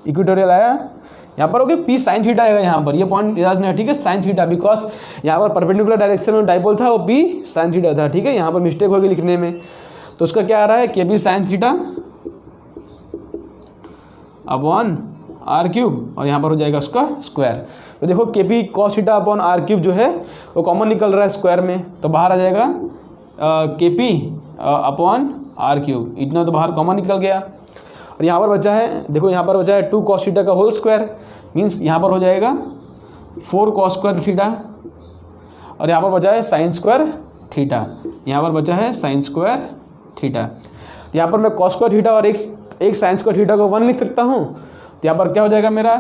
इक्वेटोरियल आया यहाँ पर, ओके पी साइन थीटा आएगा यहाँ पर, ये पॉइंट याद नहीं है, ठीक है, साइन थीटा, बिकॉज यहाँ पर परपेंडिकुलर डायरेक्शन में डाइपोल था वो पी साइन थीटा था, ठीक है, यहाँ पर मिस्टेक होगी लिखने में। तो उसका क्या आ रहा है, K P sine theta upon R cube, और यहाँ पर हो जाएगा उसका स्क्वायर। तो देखो K P cos theta upon R cube जो है वो कॉमन निकल रहा है स्क्वायर में, तो बाहर आ जाएगा K P upon R cube, इतना तो बाहर कॉमन निकल गया। और यहाँ पर बचा है, देखो यहाँ पर बचा है 2 कॉस थीटा का होल स्क्वायर, मीन्स यहाँ पर हो जाएगा 4 कॉस स्क्वायर थीटा, और यहाँ पर बचा है साइन स्क्वायर थीटा, यहाँ पर बचा है साइन स्क्वायर थीटा। तो यहाँ पर मैं कॉस स्क्वायर थीटा और एक साइन स्क्वायर थीटा को 1 लिख सकता हूँ, तो यहाँ पर क्या हो जाएगा मेरा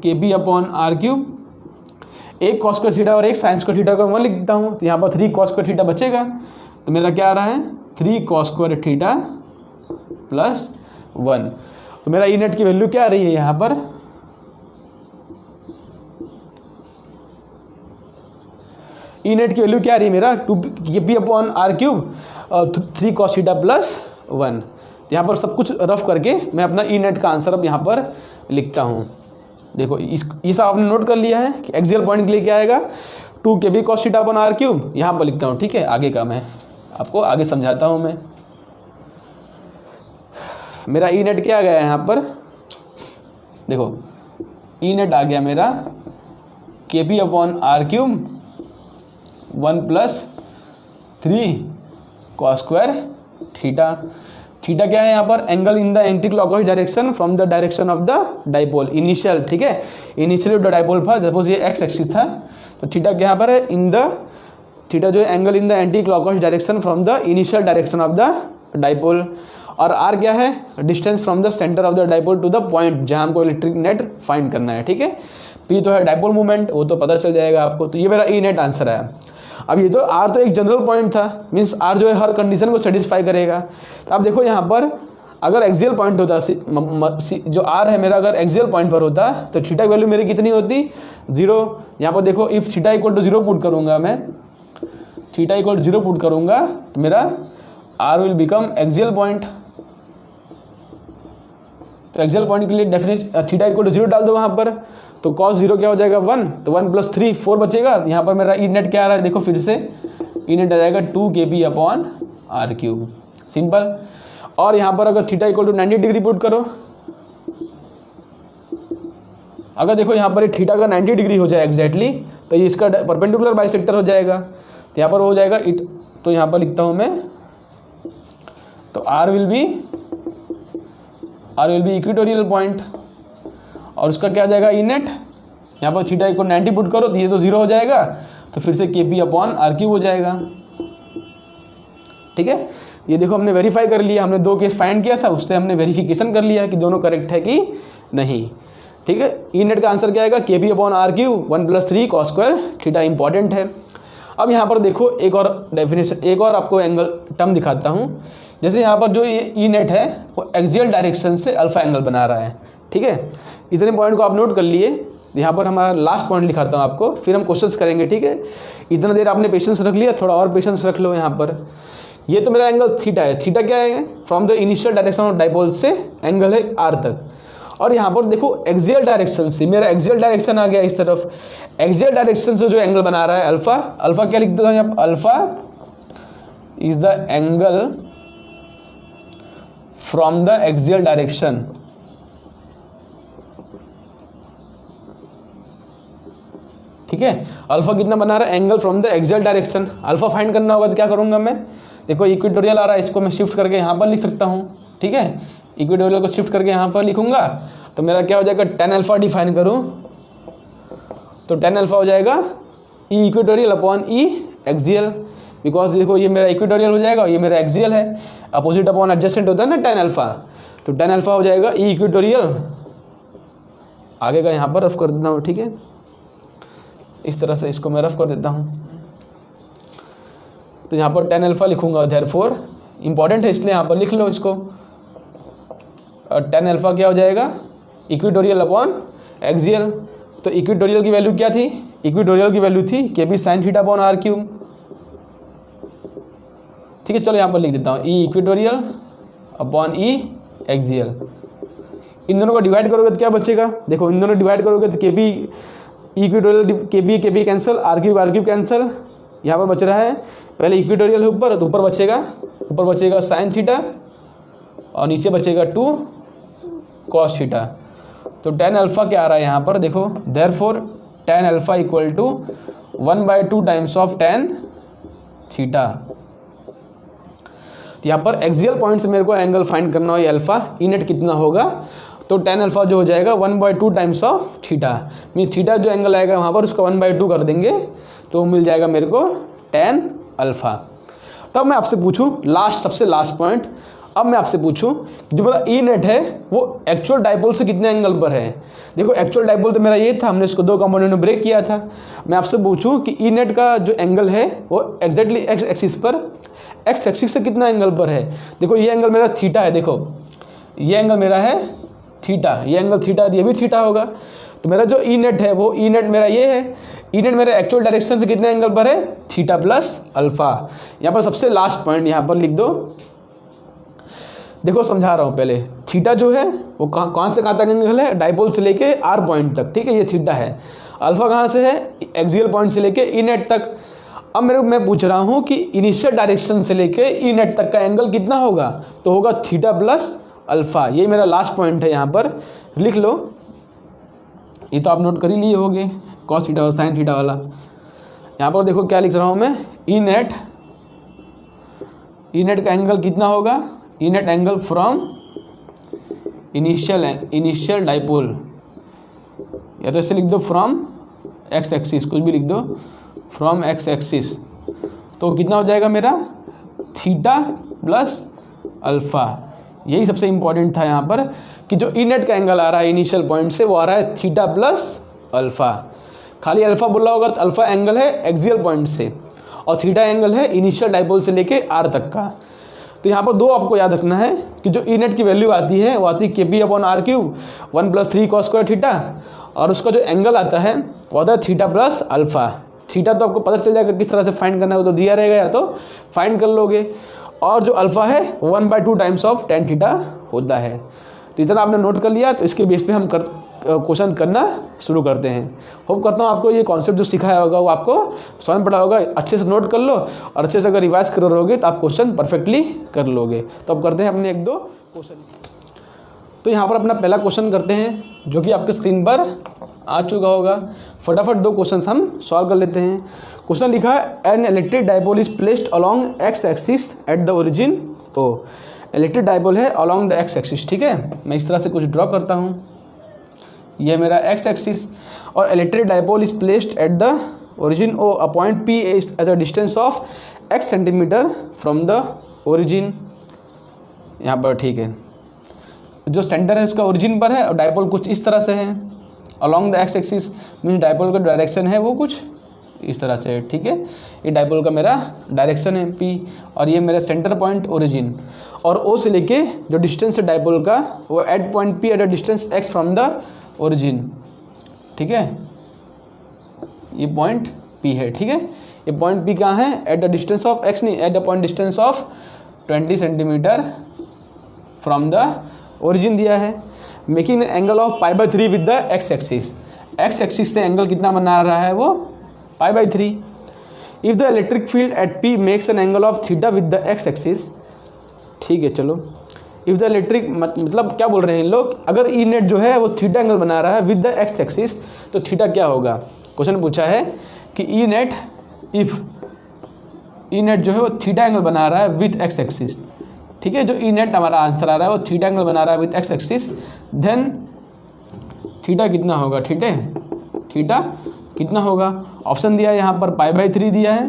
K P upon R cube, एक कॉस स्क्वायर थीटा और एक साइन स्क्वायर थीटा को 1 लिख देता हूँ, तो यहाँ पर 3 कॉस स्क्वायर थीटा बचेगा, तो मेरा क्या आ रहा है 3 कॉस स्क्वायर थीटा प्लस 1। तो मेरा ई नेट की वैल्यू क्या आ रही है यहाँ पर, ई नेट की वैल्यू क्या आ रही है मेरा 2 K P upon R cube 3 cos theta plus 1। यहाँ पर सब कुछ रफ करके मैं अपना ई नेट का आंसर अब यहाँ पर लिखता हूँ। देखो ये सब आपने नोट कर लिया है कि एक्सियल पॉइंट के लिए क्या आएगा 2 K B cos theta upon R cube, यहाँ पर लिखता हूँ, ठीक है। आगे का मैं आपको आगे समझाता हूँ। मैं मेरा ई नेट क्या आ गया यहाँ पर, देखो ई नेट आ गया मेरा K P upon R cube 1 plus 3 cos square theta. Theta क्या है यहाँ पर, angle in the anti clockwise direction from the direction of the dipole initial, ठीक है। इनिशियली द डाइपोल था, सपोज ये एक्स एक्सिस था, तो थीटा क्या यहाँ पर है, इन द थीटा जो है angle in the anti clockwise direction from the initial direction of the dipole. और आर क्या है, distance from the centre of the dipole to the point जहाँ हमको इलेक्ट्रिक नेट फाइंड करना है, ठीक है। पी तो है डाइपोल मूवमेंट, वो तो पता चल जाएगा आपको। तो ये मेरा ई नेट आंसर है। अब ये तो आर तो एक जनरल पॉइंट था, मीन्स आर जो है हर कंडीशन को सेटिस्फाई करेगा। तो आप देखो यहाँ पर अगर एक्सियल पॉइंट होता जो आर है मेरा, अगर एक्सियल पॉइंट पर होता तो थीटा की वैल्यू मेरी कितनी होती 0। यहाँ पर देखो if theta equal to 0 put करूँगा मैं, थीटा इक्वल टू 0 पुट करूँगा तो मेरा R will become axial point. तो एक्सियल पॉइंट के लिए डेफिनेशन थीटा इक्वल टू 0 डाल दो वहाँ पर, तो कॉस 0 क्या हो जाएगा 1, तो 1 + 3 4 बचेगा। यहाँ पर मेरा ई नेट क्या आ रहा है, देखो फिर से ई नेट आ जाएगा 2 kb/r³, सिंपल। और यहाँ पर अगर theta equal to 90 degree put करो, अगर देखो यहाँ पर थीटा का 90 डिग्री हो जाए एग्जैक्टली, तो ये इसका परपेंडिकुलर बाइसेक्टर हो जाएगा। तो यहाँ पर हो जाएगा तो यहाँ पर लिखता हूँ मैं, तो R will be equatorial point, और उसका क्या आ जाएगा ई नेट। यहाँ पर थीटा इक्वल 90 पुट करो तो ये तो 0 हो जाएगा, तो फिर से kb/r³ हो जाएगा। ठीक है, ये देखो हमने वेरीफाई कर लिया, हमने 2 केस फाइंड किया था, उससे हमने वेरिफिकेशन कर लिया कि दोनों करेक्ट है कि नहीं। ठीक है, ई नेट का आंसर क्या आएगा kb/r³, 1 + 3 cos² थीटा इंपॉर्टेंट है। अब यहाँ पर देखो एक और डेफिनेशन, एक और आपको एंगल टर्म दिखाता हूँ। जैसे यहाँ पर जो ये ई नेट है वो एक्सियल डायरेक्शन से अल्फा एंगल बना रहा है। ठीक है, इतने पॉइंट को आप नोट कर लिए। यहाँ पर हमारा लास्ट पॉइंट दिखाता हूँ आपको, फिर हम क्वेश्चंस करेंगे। ठीक है, इतना देर आपने पेशेंस रख लिया, थोड़ा और पेशेंस रख लो। यहाँ पर ये तो मेरा एंगल थीटा है। थीटा क्या है, from the initial direction of dipole से एंगल है आर तक। और यहाँ पर देखो एक्सियल डायरेक्शन से मेरा एक्सियल डायरेक्शन आ गया इस तरफ, एक्सियल डायरेक्शन से जो एंगल बना रहा है अल्फा, अल्फा क्या लिख दो यहाँ, alpha is the angle from the axial direction. ठीक है, अल्फा कितना बना रहा है, angle from the axial direction. Alpha find करना होगा तो क्या करूंगा मैं, देखो इक्वेटोरियल आ रहा है, इसको मैं शिफ्ट करके यहाँ पर लिख सकता हूँ। ठीक है, इक्वेटोरियल को शिफ्ट करके यहाँ पर लिखूंगा तो मेरा क्या हो जाएगा, tan अल्फा डिफाइन करूँ तो tan अल्फा हो जाएगा E equatorial upon E axial, because देखो ये मेरा इक्वेटोरियल हो जाएगा और ये मेरा एक्सियल है, अपोजिट अपॉन एडजेसेंट होता है ना tan अल्फा, तो tan अल्फा हो जाएगा ई इक्वेटोरियल। आगे का यहाँ पर रफ कर देता हूँ। ठीक है, इस तरह से इसको मैं रफ कर देता हूँ, तो यहाँ पर tan अल्फा लिखूंगा, देयरफॉर इंपॉर्टेंट है इसलिए यहाँ पर लिख लो इसको। और tan अल्फा क्या हो जाएगा, इक्वेटोरियल अपॉन एक्सियल। तो इक्वेटोरियल की वैल्यू क्या थी, इक्वेटोरियल की वैल्यू थी kb/sin⁡θ/r³। ठीक है, चलो यहाँ पर लिख देता हूँ ई इक्वेटोरियल अपॉन ई एक्सियल। इन दोनों को डिवाइड करोगे तो क्या बचेगा, देखो इन दोनों डिवाइड करोगे तो kb equatorial kb cancel, r³ cancel, यहाँ पर बच रहा है पहले इक्वेटोरियल है ऊपर, तो ऊपर बचेगा sin⁡θ और नीचे बचेगा 2 cos⁡θ। तो tan अल्फा क्या आ रहा है यहाँ पर देखो, therefore tan alpha equal to 1/2 times of tan⁡θ। तो यहाँ पर एक्सियल पॉइंट से मेरे को एंगल फाइंड करना हो, ये अल्फा ई नेट कितना होगा, तो tan अल्फा जो हो जाएगा 1/2 times of theta, mean theta जो एंगल आएगा वहाँ पर उसका 1/2 कर देंगे तो मिल जाएगा मेरे को tan अल्फा। तब मैं आपसे पूछूं सबसे लास्ट पॉइंट, अब मैं आपसे पूछूं जो मेरा ई नेट है वो एक्चुअल डायपोल से कितने एंगल पर है। देखो एक्चुअल डायपोल तो मेरा ये था, हमने इसको 2 कंपोनेंट में ब्रेक किया था। मैं आपसे पूछूं कि ई नेट का जो एंगल है वो एग्जैक्टली एक्स एक्सिस पर, एक्स एक्सिस से कितना एंगल पर है। देखो ये एंगल मेरा थीटा है, देखो ये एंगल मेरा है थीटा, ये एंगल थीटा, ये भी थीटा होगा। तो मेरा जो ई नेट है वो ई नेट मेरा ये है, ई नेट मेरे एक्चुअल डायरेक्शन से कितने एंगल पर है, थीटा प्लस अल्फा। यहाँ पर सबसे लास्ट पॉइंट यहाँ पर लिख दो, देखो समझा रहा हूँ पहले, थीटा जो है वो कहाँ से कहाँ तक एंगल है, डायपोल से लेके आर पॉइंट तक। ठीक है, ये थीटा है। अल्फा कहाँ से है, एक्सियल पॉइंट से लेके ई नेट तक। अब मैं पूछ रहा हूँ कि इनिशियल डायरेक्शन से लेके ई नेट तक का एंगल कितना होगा, तो होगा थीटा प्लस अल्फा। ये मेरा लास्ट पॉइंट है, यहाँ पर लिख लो। ये तो आप नोट कर ही लिए होंगे, cos⁡θ और sin⁡θ वाला। यहाँ पर देखो क्या लिख रहा हूँ मैं, ई नेट का एंगल कितना होगा, E net angle from initial dipole, या तो ऐसे लिख दो फ्रॉम एक्स एक्सिस, कुछ भी लिख दो, फ्रॉम एक्स एक्सिस। तो कितना हो जाएगा मेरा, थीटा प्लस अल्फा। यही सबसे इंपॉर्टेंट था यहाँ पर कि जो ई नेट का एंगल आ रहा है इनिशियल पॉइंट से वो आ रहा है थीटा प्लस अल्फा। खाली अल्फा बोला होगा तो अल्फा एंगल है एक्सियल पॉइंट से और थीटा एंगल है इनिशियल डायपोल से लेके आर तक का। तो यहाँ पर दो आपको याद रखना है कि जो ई नेट की वैल्यू आती है वो आती है KP/R³ 1 + 3 cos² थीटा, और उसका जो एंगल आता है वो आता है थीटा प्लस अल्फ़ा। थीटा तो आपको पता चल जाएगा किस तरह से फाइंड करना है, वो तो दिया रहेगा, या तो फाइंड कर लोगे। और जो अल्फ़ा है 1/2 टाइम्स ऑफ tan थीटा होता है। तो इतना आपने नोट कर लिया, तो इसके बेस पे हम क्वेश्चन करना शुरू करते हैं। होप करता हूँ आपको ये कॉन्सेप्ट जो सिखाया होगा वो आपको समझ पड़ा होगा। अच्छे से नोट कर लो, और अच्छे से अगर रिवाइज कर रहोगे तो आप क्वेश्चन परफेक्टली कर लोगे। तो अब करते हैं अपने 1-2 क्वेश्चन। तो यहाँ पर अपना पहला क्वेश्चन करते हैं, जो कि आपके स्क्रीन पर आ चुका होगा। फटाफट 2 क्वेश्चन हम सॉल्व कर लेते हैं। क्वेश्चन लिखा है an electric dipole is placed along X axis at the origin O. Electric dipole है अलॉन्ग द एक्स एक्सिस, ठीक है। मैं इस तरह से कुछ ड्रॉ करता हूँ, यह मेरा एक्स एक्सिस, और electric dipole is placed at the origin O. A point P is at a distance of x centimetre from the origin. यहाँ पर ठीक है, जो सेंटर है उसका ओरिजिन पर है, और डायपोल कुछ इस तरह से है along the X axis, means dipole का डायरेक्शन है वो कुछ इस तरह से है, ठीक है। ये डायपोल का मेरा डायरेक्शन है P, और ये मेरा सेंटर पॉइंट ओरिजिन, और O से लेके जो डिस्टेंस है डायपोल का वो at point P at a distance x from the origin, ठीक है। ये पॉइंट P है, ठीक है। ये पॉइंट P कहाँ है? At the distance of x, नहीं, at the point distance of 20 centimetre from the origin दिया है। Making angle of π/3 with the x axis. x axis से एंगल कितना बना रहा है वो π/3। If the electric field at P makes an angle of theta with the x axis, ठीक है। चलो, इफ़ द इलेक्ट्रिक मतलब क्या बोल रहे हैं इन लोग, अगर ई नेट जो है वो थीटा एंगल बना रहा है विद द x एक्सिस, तो थीटा क्या होगा? क्वेश्चन पूछा है कि E net, if E net जो है वो थीटा एंगल बना रहा है विद x एक्सिस, ठीक है। जो ई नेट हमारा आंसर आ रहा है वो थीटा एंगल बना रहा है with x axis, then theta कितना होगा? थीटा कितना होगा? ऑप्शन दिया है यहाँ पर π/3 दिया है।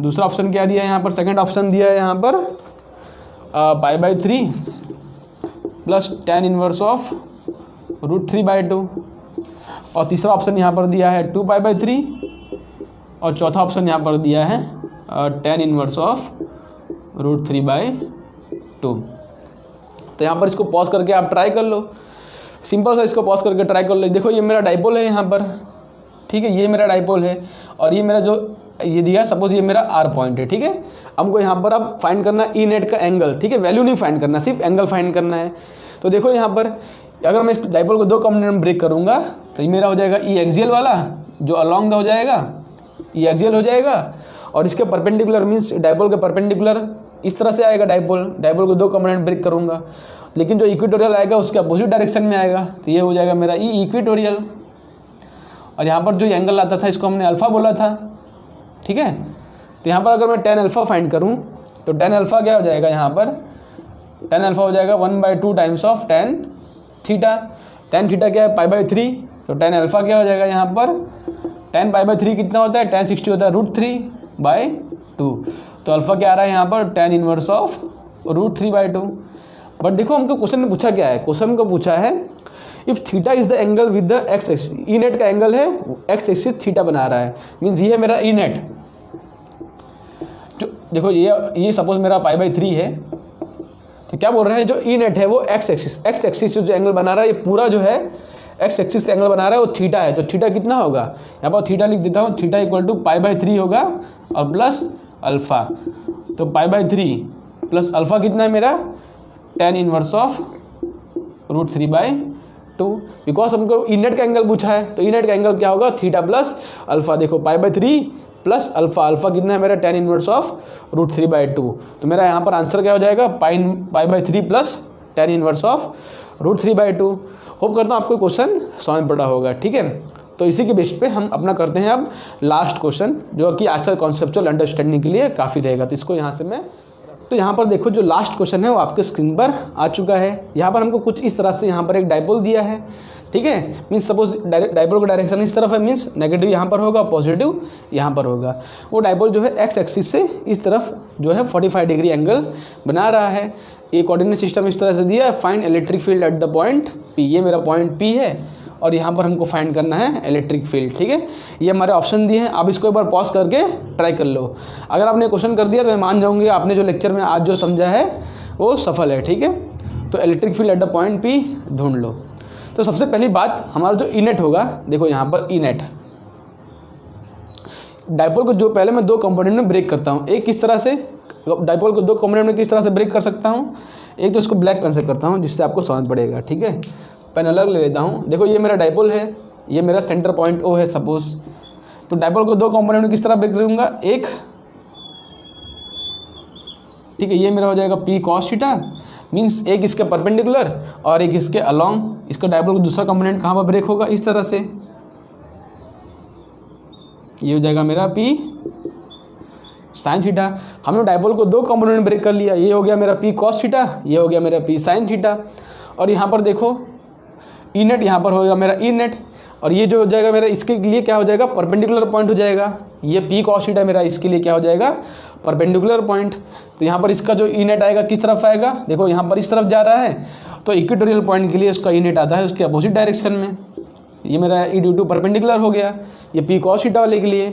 दूसरा ऑप्शन क्या दिया है यहाँ पर? सेकंड ऑप्शन दिया है यहाँ पर π/3 प्लस tan इनवर्स ऑफ √3/2, और तीसरा ऑप्शन यहाँ पर दिया है 2π/3, और चौथा ऑप्शन यहाँ पर दिया है tan इनवर्स ऑफ √3/2। तो यहाँ पर इसको पॉज करके आप ट्राई कर लो, सिंपल सा इसको पॉज करके ट्राई कर लो। देखो ये मेरा डायपोल है यहाँ पर, ठीक है, ये मेरा डायपोल है, और ये मेरा जो ये दिया, सपोज ये मेरा R पॉइंट है, ठीक है। हमको यहाँ पर अब फाइंड करना ई नेट का एंगल, ठीक है, वैल्यू नहीं फाइंड करना, सिर्फ एंगल फाइंड करना है। तो देखो यहाँ पर अगर मैं इस डायपोल को 2 कंपोनेंट में ब्रेक करूँगा तो ये मेरा हो जाएगा ई एक्सियल वाला, जो अलॉन्ग हो जाएगा, ई एक्सियल हो जाएगा, और इसके परपेंडिकुलर मीन्स डायपोल के परपेंडिकुलर इस तरह से आएगा डायपोल। डायपोल को 2 कंपोनेंट ब्रेक करूँगा, लेकिन जो इक्वेटोरियल आएगा उसके अपोजिट डायरेक्शन में आएगा, तो ये हो जाएगा मेरा ई इक्वेटोरियल। और यहाँ पर जो एंगल आता था इसको हमने अल्फ़ा बोला था, ठीक है। तो यहाँ पर अगर मैं tan अल्फ़ा फाइंड करूँ तो tan अल्फ़ा क्या हो जाएगा? यहाँ पर tan अल्फ़ा हो जाएगा 1/2 times of tan theta. tan theta क्या है? π/3, तो tan अल्फ़ा क्या हो जाएगा यहाँ पर? tan π/3 कितना होता है? tan 60 होता है √3/2। तो अल्फ़ा क्या आ रहा है यहाँ पर? tan inverse of √3/2। बट देखो हमको क्वेश्चन में पूछा क्या है? क्वेश्चन को पूछा है if theta is the angle with the x axis. E net का एंगल है, x एक्सिस थीटा बना रहा है, मीन्स ये है मेरा ई नेट। जो देखो ये सपोज मेरा π/3 है, तो क्या बोल रहे हैं? जो ई नेट है वो x एक्सिस जो एंगल बना रहा है, ये पूरा जो है x एक्सिस से एंगल बना रहा है वो थीटा है। तो थीटा कितना होगा? यहाँ पर थीटा लिख देता हूँ, थीटा इक्वल टू π/3 होगा और प्लस अल्फ़ा। तो π/3 प्लस अल्फ़ा कितना है मेरा? tan inverse of √3/2। बिकॉज हमको ई नेट का एंगल पूछा है, तो ई नेट का एंगल क्या होगा? Theta plus alpha. देखो π/3 प्लस अल्फ़ा, अल्फ़ा कितना है मेरा? tan inverse of √3/2। तो मेरा यहाँ पर आंसर क्या हो जाएगा? π/3 plus tan inverse of √3/2। Hope करता हूँ आपको क्वेश्चन समझ पड़ा होगा, ठीक है। तो इसी के बेस पे हम अपना करते हैं अब लास्ट क्वेश्चन, जो कि आज का कॉन्सेप्चुअल अंडरस्टैंडिंग के लिए काफ़ी रहेगा। तो इसको यहाँ से मैं, तो यहाँ पर देखो जो लास्ट क्वेश्चन है वो आपके स्क्रीन पर आ चुका है। यहाँ पर हमको कुछ इस तरह से यहाँ पर एक डायपोल दिया है, ठीक है। मीन्स सपोज डायपोल का डायरेक्शन इस तरफ है, मीन्स नेगेटिव यहाँ पर होगा, पॉजिटिव यहाँ पर होगा। वो डायपोल जो है एक्स एक्सिस से इस तरफ जो है 45 डिग्री एंगल बना रहा है। ये कोऑर्डिनेट सिस्टम इस तरह से दिया है, find electric field at the point P। ये मेरा पॉइंट P है, और यहाँ पर हमको फाइंड करना है इलेक्ट्रिक फील्ड। ठीक है, ये हमारे ऑप्शन दिए हैं। आप इसको एक बार पॉज करके ट्राई कर लो। अगर आपने क्वेश्चन कर दिया तो मैं मान जाऊँगी आपने जो लेक्चर में आज जो समझा है वो सफल है। ठीक है, तो electric field at the point P ढूंढ लो। तो सबसे पहली बात हमारा जो ई नेट होगा, देखो यहाँ पर ई नेट डाइपोल को जो पहले मैं दो कंपोनेंट में ब्रेक करता हूँ। एक किस तरह से डाइपोल को दो कंपोनेंट में किस तरह से ब्रेक कर सकता हूँ, एक तो इसको ब्लैक पेन से करता हूँ जिससे आपको समझ पड़ेगा। ठीक है, पेन अलग ले लेता हूँ। देखो ये मेरा डाइपोल है, ये मेरा सेंटर पॉइंट O है सपोज। तो डाइपोल को दो कंपोनेंट में किस तरह ब्रेक करूँगा, एक, ठीक है, ये मेरा हो जाएगा P cos थीटा, मीन्स एक इसके परपेंडिकुलर और एक इसके अलॉन्ग। इसका डाइपोल को दूसरा कंपोनेंट कहाँ पर ब्रेक होगा, इस तरह से। ये हो जाएगा मेरा P sin थीटा। हमने डाइपोल को दो कंपोनेंट में ब्रेक कर लिया। ये हो गया मेरा P cos थीटा, ये हो गया मेरा P sin थीटा। और यहाँ पर देखो ई नेट, यहाँ पर होगा मेरा ई नेट, और ये जो हो जाएगा मेरा इसके लिए क्या हो जाएगा, परपेंडिकुलर पॉइंट हो जाएगा। ये P cos थीटा मेरा इसके लिए क्या हो जाएगा, परपेंडिकुलर पॉइंट। तो यहाँ पर इसका जो ई नेट आएगा किस तरफ आएगा, देखो यहाँ पर इस तरफ जा रहा है, तो इक्वेटोरियल पॉइंट के लिए उसका ई नेट आता है उसके अपोजिट डायरेक्शन में। ये मेरा ई ड्यू टू परपेंडिकुलर हो गया, ये P cos थीटा वाले के लिए।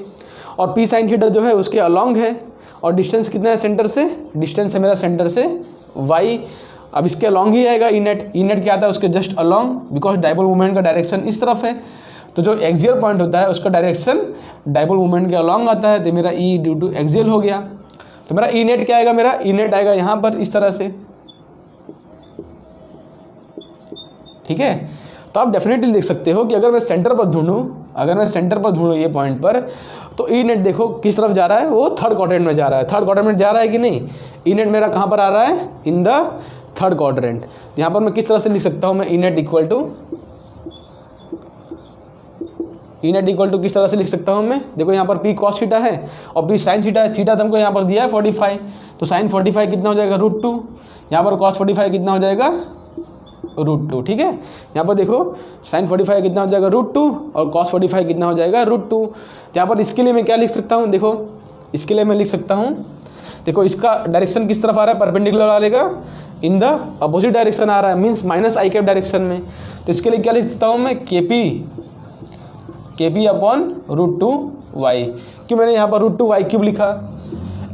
और P sin थीटा जो है उसके अलॉन्ग है, और डिस्टेंस कितना है सेंटर से, डिस्टेंस है मेरा सेंटर से y। अब इसके अलॉन्ग ही आएगा ई नेट। ई नेट क्या आता है, उसके just along, because dipole movement का डायरेक्शन इस तरफ है। तो जो एक्सियल पॉइंट होता है उसका डायरेक्शन डाइपोल मूवमेंट के अलॉन्ग आता है, तो मेरा ई ड्यू टू एक्सियल हो गया। तो मेरा ई नेट क्या आएगा, मेरा ई नेट आएगा यहाँ पर इस तरह से। ठीक है, तो आप डेफिनेटली देख सकते हो कि अगर मैं सेंटर पर ढूंढूं, ये पॉइंट पर, तो ई नेट देखो किस तरफ जा रहा है, वो थर्ड क्वाड्रेंट में जा रहा है। थर्ड क्वाड्रेंट में जा रहा है कि नहीं, ई नेट मेरा कहाँ पर आ रहा है, इन द थर्ड क्वाड्रेंट। यहाँ पर मैं किस तरह से लिख सकता हूँ, मैं ई नेट इक्वल टू किस तरह से लिख सकता हूँ मैं, देखो यहाँ पर P cos थीटा है और P sin थीटा है। थीटा तो हमको यहाँ पर दिया है 45, तो sin 45 कितना हो जाएगा, √2। यहाँ पर cos 45 कितना हो जाएगा, √2। ठीक है, यहाँ पर देखो sin 45 कितना हो जाएगा, √2, और cos 45 कितना हो जाएगा, √2। यहाँ पर इसके लिए मैं क्या लिख सकता हूँ, देखो इसके लिए मैं लिख सकता हूँ, देखो इसका डायरेक्शन किस तरफ आ रहा है, परपेंडिकुलर आएगा, इन द अपोजिट डायरेक्शन आ रहा है, मीन्स माइनस आई कैप डायरेक्शन में। तो इसके लिए क्या लिख सकता हूँ मैं, KP अपॉन √2y। क्यों मैंने यहाँ पर √2y क्यूब लिखा,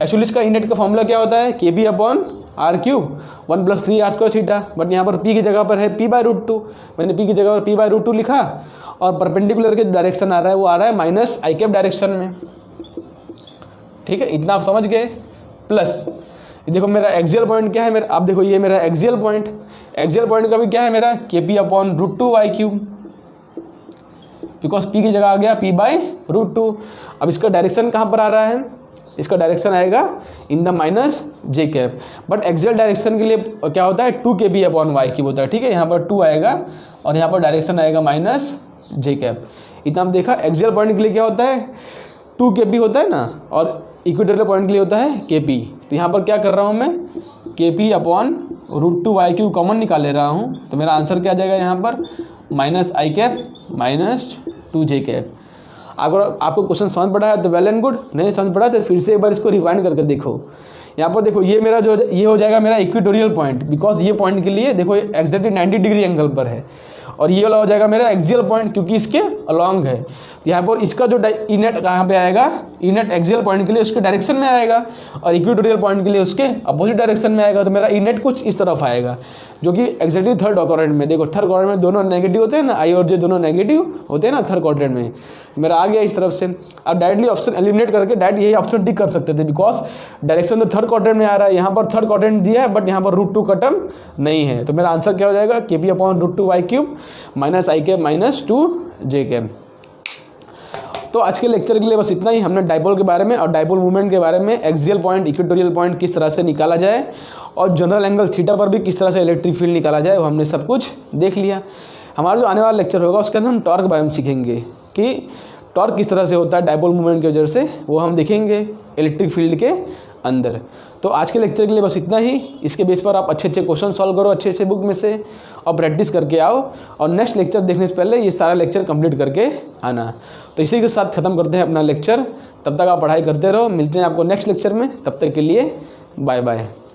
एक्चुअली इसका इनेट का फॉर्मूला क्या होता है, KP upon r³ 1 + 3r² theta. But यहाँ पर P की जगह पर है P/√2, मैंने P की जगह पर P/√2 लिखा, और परपेंडिकुलर के डायरेक्शन आ रहा है, वो आ रहा है माइनस आई कैप डायरेक्शन में। ठीक है, इतना आप समझ गए। प्लस देखो मेरा एक्सियल पॉइंट क्या है मेरा, आप देखो ये मेरा एक्सियल पॉइंट का भी क्या है मेरा, KP upon √2y³, because P की जगह आ गया P/√2। अब इसका डायरेक्शन कहाँ पर आ रहा है, इसका डायरेक्शन आएगा in the minus j cap. But axial direction के लिए क्या होता है, 2KP अपॉन y³ होता है। ठीक है, यहाँ पर 2 आएगा और यहाँ पर डायरेक्शन आएगा माइनस j कैप। इतना हम देखा। एक्सियल पॉइंट के लिए क्या होता है, 2KP होता है ना, और इक्वेटोरियल पॉइंट के लिए होता है KP। तो यहाँ पर क्या कर रहा हूँ मैं, KP अपॉन √2y³ कॉमन निकाल ले रहा हूँ, तो मेरा आंसर क्या आ जाएगा यहाँ पर, माइनस आई कैप माइनस 2j कैप। अगर आपको क्वेश्चन समझ पड़ा है तो वेल एंड गुड, नहीं समझ पड़ा तो फिर से एक बार इसको रिवाइंड करके देखो। यहाँ पर देखो ये मेरा जो ये हो जाएगा मेरा इक्वेटोरियल पॉइंट, बिकॉज ये पॉइंट के लिए देखो एग्जैक्टली 90 डिग्री एंगल पर है, और ये वाला हो जाएगा मेरा एक्सियल पॉइंट क्योंकि इसके अलॉन्ग है। यहाँ पर इसका जो इनेट कहाँ पे आएगा, इनेट एक्सियल पॉइंट के लिए उसके डायरेक्शन में आएगा, और इक्वेटोरियल पॉइंट के लिए उसके अपोजिट डायरेक्शन में आएगा। तो मेरा इनेट कुछ इस तरफ आएगा, जो कि एक्जैक्टली थर्ड क्वाड्रेंट में, देखो थर्ड क्वाड्रेंट में दोनों नेगेटिव होते हैं ना, I और J दोनों नेगेटिव होते हैं ना थर्ड क्वाड्रेंट में, मेरा आ गया इस तरफ से। अब डायरेक्टली ऑप्शन एलिमिनेट करके डायरेक्ट यही ऑप्शन टिक कर सकते थे, बिकॉज डायरेक्शन तो थर्ड क्वाड्रेंट में आ रहा है, यहाँ पर थर्ड क्वाड्रेंट दिया है बट यहाँ पर √2 का टर्म नहीं है। तो मेरा आंसर क्या हो जाएगा, KP अपॉन √2y³ माइनस आई कैप माइनस 2j कैप। तो आज के लेक्चर के लिए बस इतना ही। हमने डाइपोल के बारे में और डाइपोल मूवमेंट के बारे में, एक्सियल पॉइंट, इक्वेटोरियल पॉइंट किस तरह से निकाला जाए, और जनरल एंगल थीटा पर भी किस तरह से इलेक्ट्रिक फील्ड निकाला जाए, वो हमने सब कुछ देख लिया। हमारा जो आने वाला लेक्चर होगा उसके अंदर हम टॉर्क के बारे में सीखेंगे कि टॉर्क किस तरह से होता है डाइपोल मूवमेंट की वजह से, वो हम देखेंगे इलेक्ट्रिक फील्ड के अंदर। तो आज के लेक्चर के लिए बस इतना ही। इसके बेस पर आप अच्छे अच्छे क्वेश्चन सॉल्व करो अच्छे अच्छे बुक में से, और प्रैक्टिस करके आओ, और नेक्स्ट लेक्चर देखने से पहले ये सारा लेक्चर कंप्लीट करके आना। तो इसी के साथ ख़त्म करते हैं अपना लेक्चर। तब तक आप पढ़ाई करते रहो, मिलते हैं आपको नेक्स्ट लेक्चर में। तब तक के लिए बाय बाय।